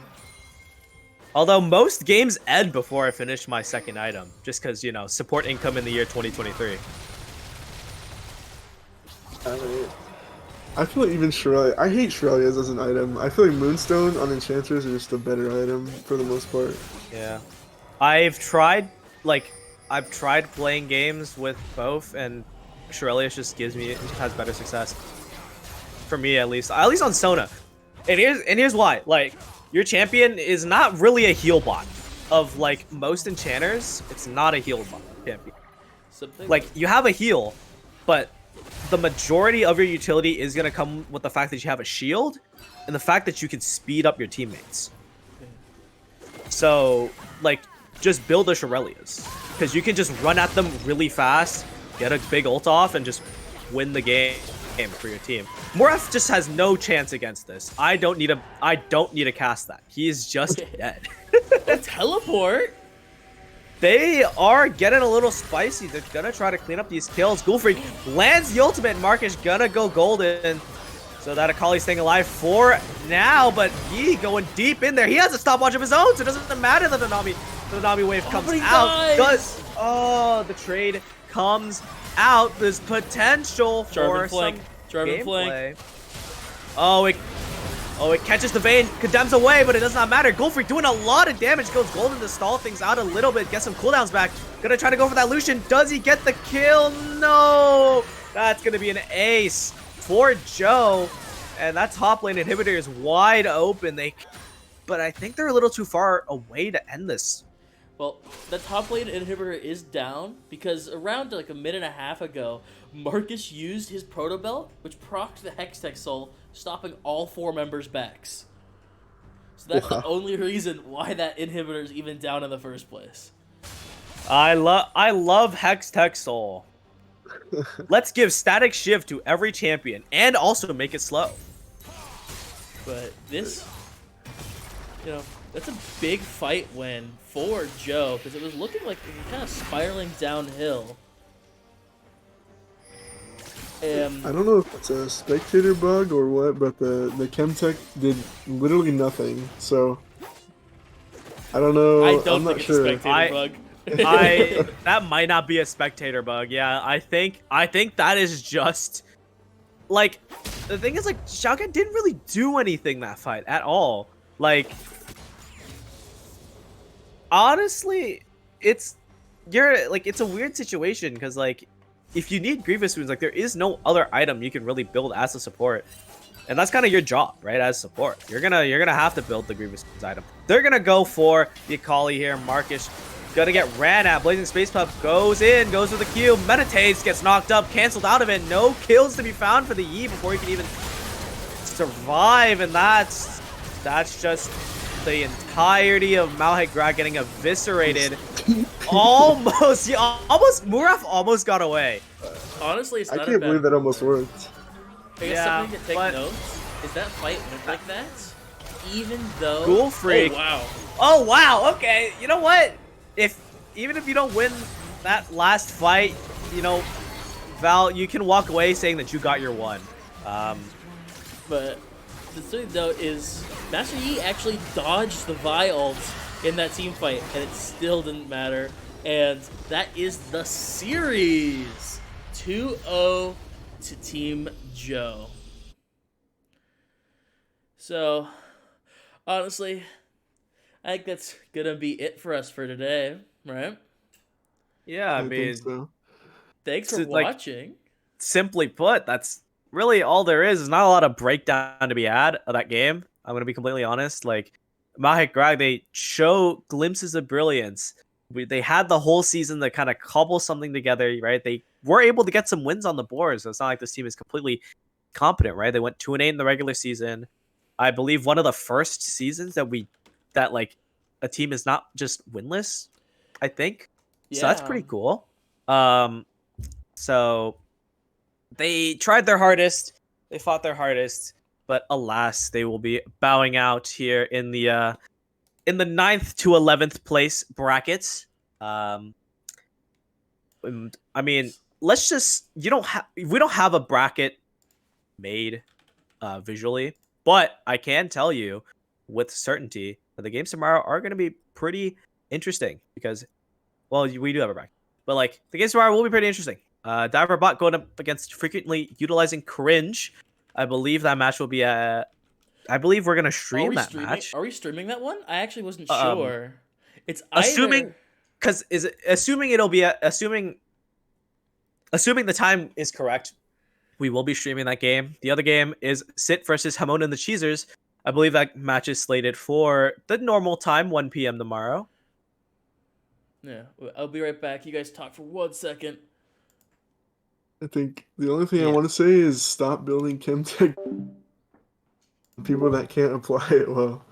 Although most games end before I finish my second item, just because support income in the year 2023. I feel like even Shrelia, I hate Shrelia's as an item. I feel like Moonstone on Enchanters are just a better item for the most part. Yeah. I've tried playing games with both, and Shrelia just has better success. For me, at least on Sona. And here's why. Like, your champion is not really a heal bot. Of like most enchanters, it's not a heal bot champion. Like, you have a heal, but the majority of your utility is going to come with the fact that you have a shield and the fact that you can speed up your teammates. So, like, just build a Shurelia's, because you can just run at them really fast, get a big ult off, and just win the game for your team. Moref just has no chance against this. I don't need to cast that. He is just dead. Teleport? They are getting a little spicy. They're gonna try to clean up these kills. Gulfreak lands the ultimate. Marcus gonna go golden. So that Akali's staying alive for now, but he going deep in there. He has a stopwatch of his own, so it doesn't matter that the Nami wave comes out. The trade comes out. There's potential for some gameplay. Oh, it catches the Vayne, condemns away, but it does not matter. Gulfreak doing a lot of damage, goes golden to stall things out a little bit, get some cooldowns back. Gonna try to go for that Lucian. Does he get the kill? No! That's gonna be an ace for Joe. And that top lane inhibitor is wide open. But I think they're a little too far away to end this. Well, the top lane inhibitor is down because around like a minute and a half ago, Marcus used his Proto Belt, which procced the Hextech Soul, stopping all 4 members' backs. So that's the only reason why that inhibitor is even down in the first place. I love Hextech Soul. Let's give Static Shiv to every champion and also make it slow. But this, that's a big fight win for Joe, because it was looking like it was kind of spiraling downhill. I don't know if it's a spectator bug or what, but the Chemtech did literally nothing. So I don't I know. don't I'm think not it's a sure. spectator bug. That might not be a spectator bug. Yeah, I think that is just like the thing is like Shao Kahn didn't really do anything that fight at all. Like honestly, it's it's a weird situation because like if you need Grievous wounds, like there is no other item you can really build as a support. And that's kind of your job, right? As support, you're gonna have to build the Grievous item. They're gonna go for the Akali here. Marcus gonna get ran at. Blazing Space Pup goes in, goes with the Q. Meditates, gets knocked up, canceled out of it. No kills to be found for the Yi before he can even survive, and that's just the entirety of Malhek Grad getting eviscerated. Almost, Muraf almost got away. Honestly, it's I not a can't bad believe that pull almost there. worked. I guess Yeah, something to take but- notes is that fight went like that, even though. Ghoul Freak. Oh wow. Oh wow, okay. You know what? Even if you don't win that last fight, you know, Val, you can walk away saying that you got your one. But the thing though is Master Yi actually dodged the Vi ult in that team fight, and it still didn't matter. And that is the series. 2-0 to Team Joe. So, honestly, I think that's gonna be it for us for today, right? Yeah, I I mean, think so. Thanks for So, like- watching. simply put, that's really all there is. There's not a lot of breakdown to be had of that game. I'm gonna be completely honest. Like Mahek Grag, they show glimpses of brilliance. They had the whole season to kind of cobble something together, right? They were able to get some wins on the board, so it's not like this team is completely competent, right? They went 2-8 in the regular season. I believe one of the first seasons that like a team is not just winless. I think so. That's pretty cool. So they tried their hardest. They fought their hardest, but alas, they will be bowing out here in the 9th to 11th place brackets. I mean, let's just we don't have a bracket made visually, but I can tell you with certainty that the games tomorrow are going to be pretty interesting because, well, we do have a bracket, but like the games tomorrow will be pretty interesting. Diver Bot going up against frequently utilizing Cringe. I believe that match will be I believe we're gonna stream that match. Are we streaming that one? I actually wasn't Um, sure. It's assuming, either... assuming it'll be assuming the time is correct, we will be streaming that game. The other game is Sit versus Hamon and the Cheesers. I believe that match is slated for the normal time, 1 p.m. tomorrow. Yeah, I'll be right back. You guys talk for 1 second. I think the only thing I Yeah. want to say is stop building Chemtech. People that can't apply it well.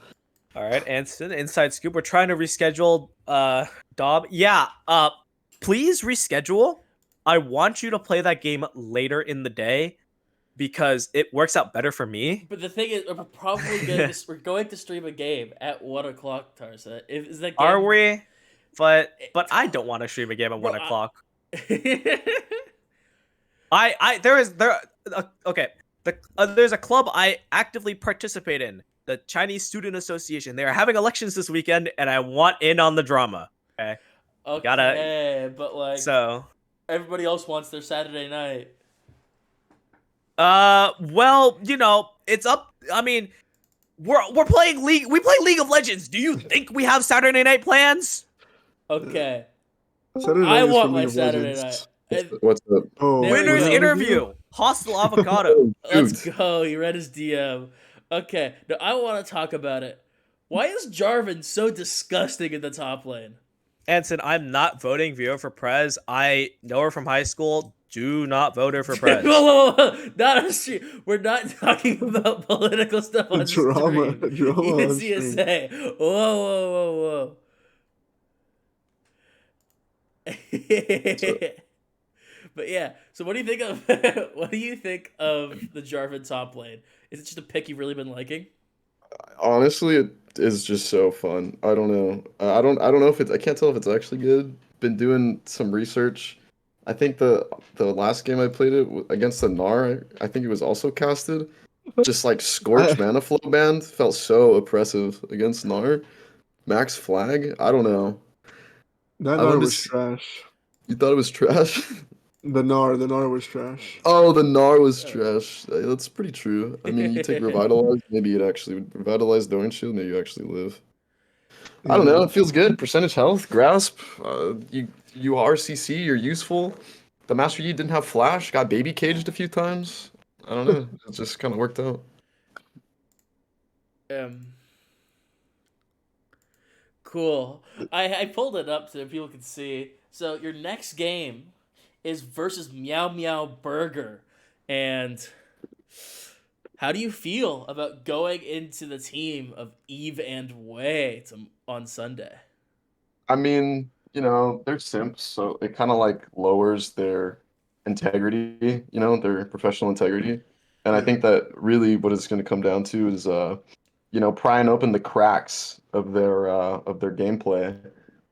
All right, Anston, inside scoop. We're trying to reschedule Dob. Yeah, please reschedule. I want you to play that game later in the day because it works out better for me. But the thing is, we're probably we're going to stream a game at 1 o'clock, Tarsa. Is that game... Are we? But I don't want to stream a game at 1 o'clock. Okay. There's a club I actively participate in, the Chinese Student Association. They are having elections this weekend, and I want in on the drama. Okay. Okay, but like, So, everybody else wants their Saturday night. well, you know, it's up. I mean, we're playing League. We play League of Legends. Do you think we have Saturday night plans? Okay, Saturday I night is for want my League of Saturday Legends. night. What's up? Oh, There we Winner's go. interview. Hostile avocado. Oh, Let's shoot. go. You read his DM. Okay, now I want to talk about it. Why is Jarvan so disgusting in the top lane? Anson, I'm not voting Vio for Prez. I know her from high school. Do not vote her for Prez. Whoa. Not on stream. We're not talking about political stuff on Drama stream. on Even stream. CSA. Whoa. But yeah, so what do you think of the Jarvan top lane? Is it just a pick you've really been liking? Honestly, it is just so fun. I don't know. I don't know if it's. I can't tell if it's actually good. Been doing some research. I think the last game I played against the Gnar, I think it was also casted. Just like Scorch I, Mana Flow Band felt so oppressive against Gnar. Max Flag? I don't know. that I Nar wanted to was see, trash. you thought it was trash? The Nar was trash. Oh, the Gnar was Uh, trash. That's pretty true. I mean, you take Revitalize, maybe it actually Revitalize the Orange Shield, maybe you actually live. I don't Yeah. know. It feels good. Percentage health, grasp. You are CC. You're useful. The Master Yi didn't have flash. Got baby caged a few times. I don't know. It just kind of worked out. um, cool. I pulled it up so people can see. So your next game is versus Meow Meow Burger, and how do you feel about going into the team of Eve and Wei on Sunday? I mean, they're simps, so it kind of like lowers their integrity, their professional integrity. And I Yeah. think that really what it's going to come down to is, prying open the cracks of their gameplay.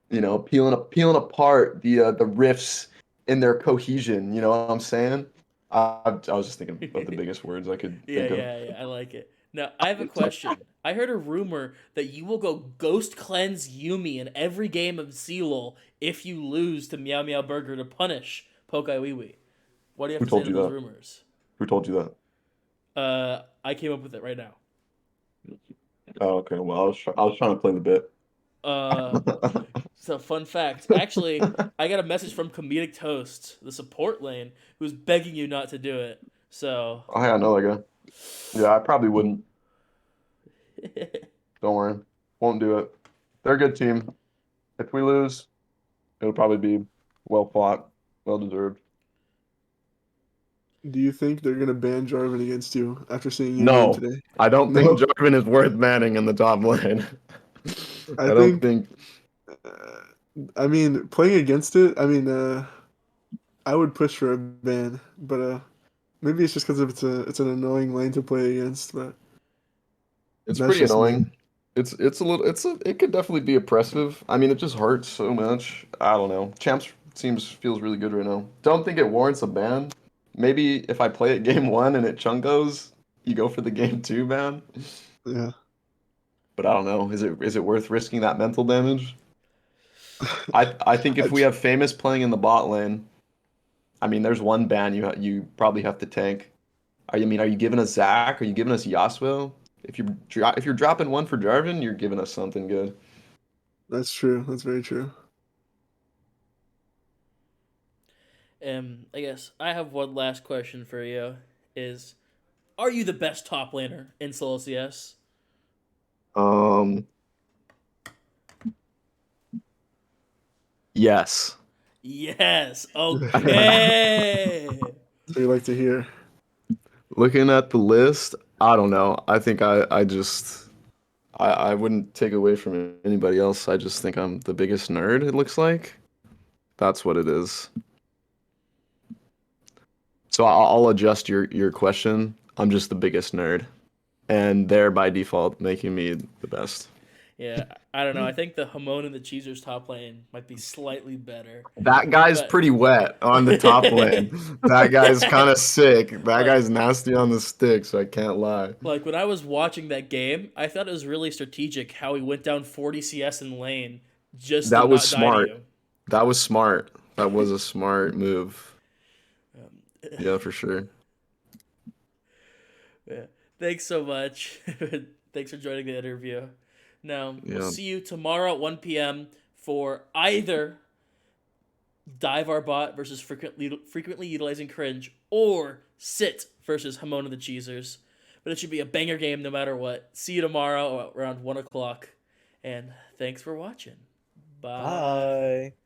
Peeling apart the rifts in their cohesion. You know what I'm saying? I was just thinking of the biggest words I could Yeah, think of. yeah, yeah. I like it. Now, I have a question. I heard a rumor that you will go ghost cleanse Yumi in every game of CLOL if you lose to Meow Meow Burger to punish Pokai Wee Wee. What do you have Who to say told to you those that? rumors? Who told you that? I came up with it right now. Oh, okay. Well, I was trying to play the bit. Uh, so fun fact. Actually, I got a message from Comedic Toast, the support lane, who's begging you not to do it. So, Oh, yeah, I know that guy. Yeah, I probably wouldn't. Don't worry. Won't do it. They're a good team. If we lose, it'll probably be well fought, well deserved. Do you think they're gonna ban Jarvan against you after seeing your game No, today? I don't think No. Jarvan is worth banning in the top lane. I I don't think. think. Uh, I mean, playing against it. I mean, I would push for a ban, but maybe it's just because it's an annoying lane to play against. But It's that's pretty just me. annoying. It could definitely be oppressive. I mean, it just hurts so much. I don't know. Champs feels really good right now. Don't think it warrants a ban. Maybe if I play it game one and it chunkos, you go for the game two ban. Yeah. But I don't know. Is it worth risking that mental damage? I think I, if we have famous playing in the bot lane, I mean, there's one ban you probably have to tank. Are you giving us Zach? Are you giving us Yasuo? If you're dropping one for Jarvan, you're giving us something good. that's true. That's very true. I guess I have one last question for you. Is Are you the best top laner in solo CS? Um, yes. Yes. Okay. So you like to hear. Looking at the list, I don't know. I think I wouldn't take away from anybody else. I just think I'm the biggest nerd, it looks like. That's what it is. So I'll adjust your question. I'm just the biggest nerd, and they're by default making me the best. Yeah, I don't know. I think the Hamon and the Cheezers top lane might be slightly better, That guy's but pretty wet on the top lane. That guy's kind of sick. That like guy's nasty on the stick, so I can't lie. like when I was watching that game, I thought it was really strategic how he went down 40 CS in lane just to That was not die to smart. you. That was smart. That was a smart move. Um, Yeah, for sure. yeah. Thanks so much. Thanks for joining the interview. Now, we'll Yeah. see you tomorrow at 1 p.m. for either Dive Our Bot versus frequently utilizing Cringe or Sit versus Hamon and the Cheezers. But it should be a banger game no matter what. See you tomorrow around 1 o'clock. And thanks for watching. Bye. Bye.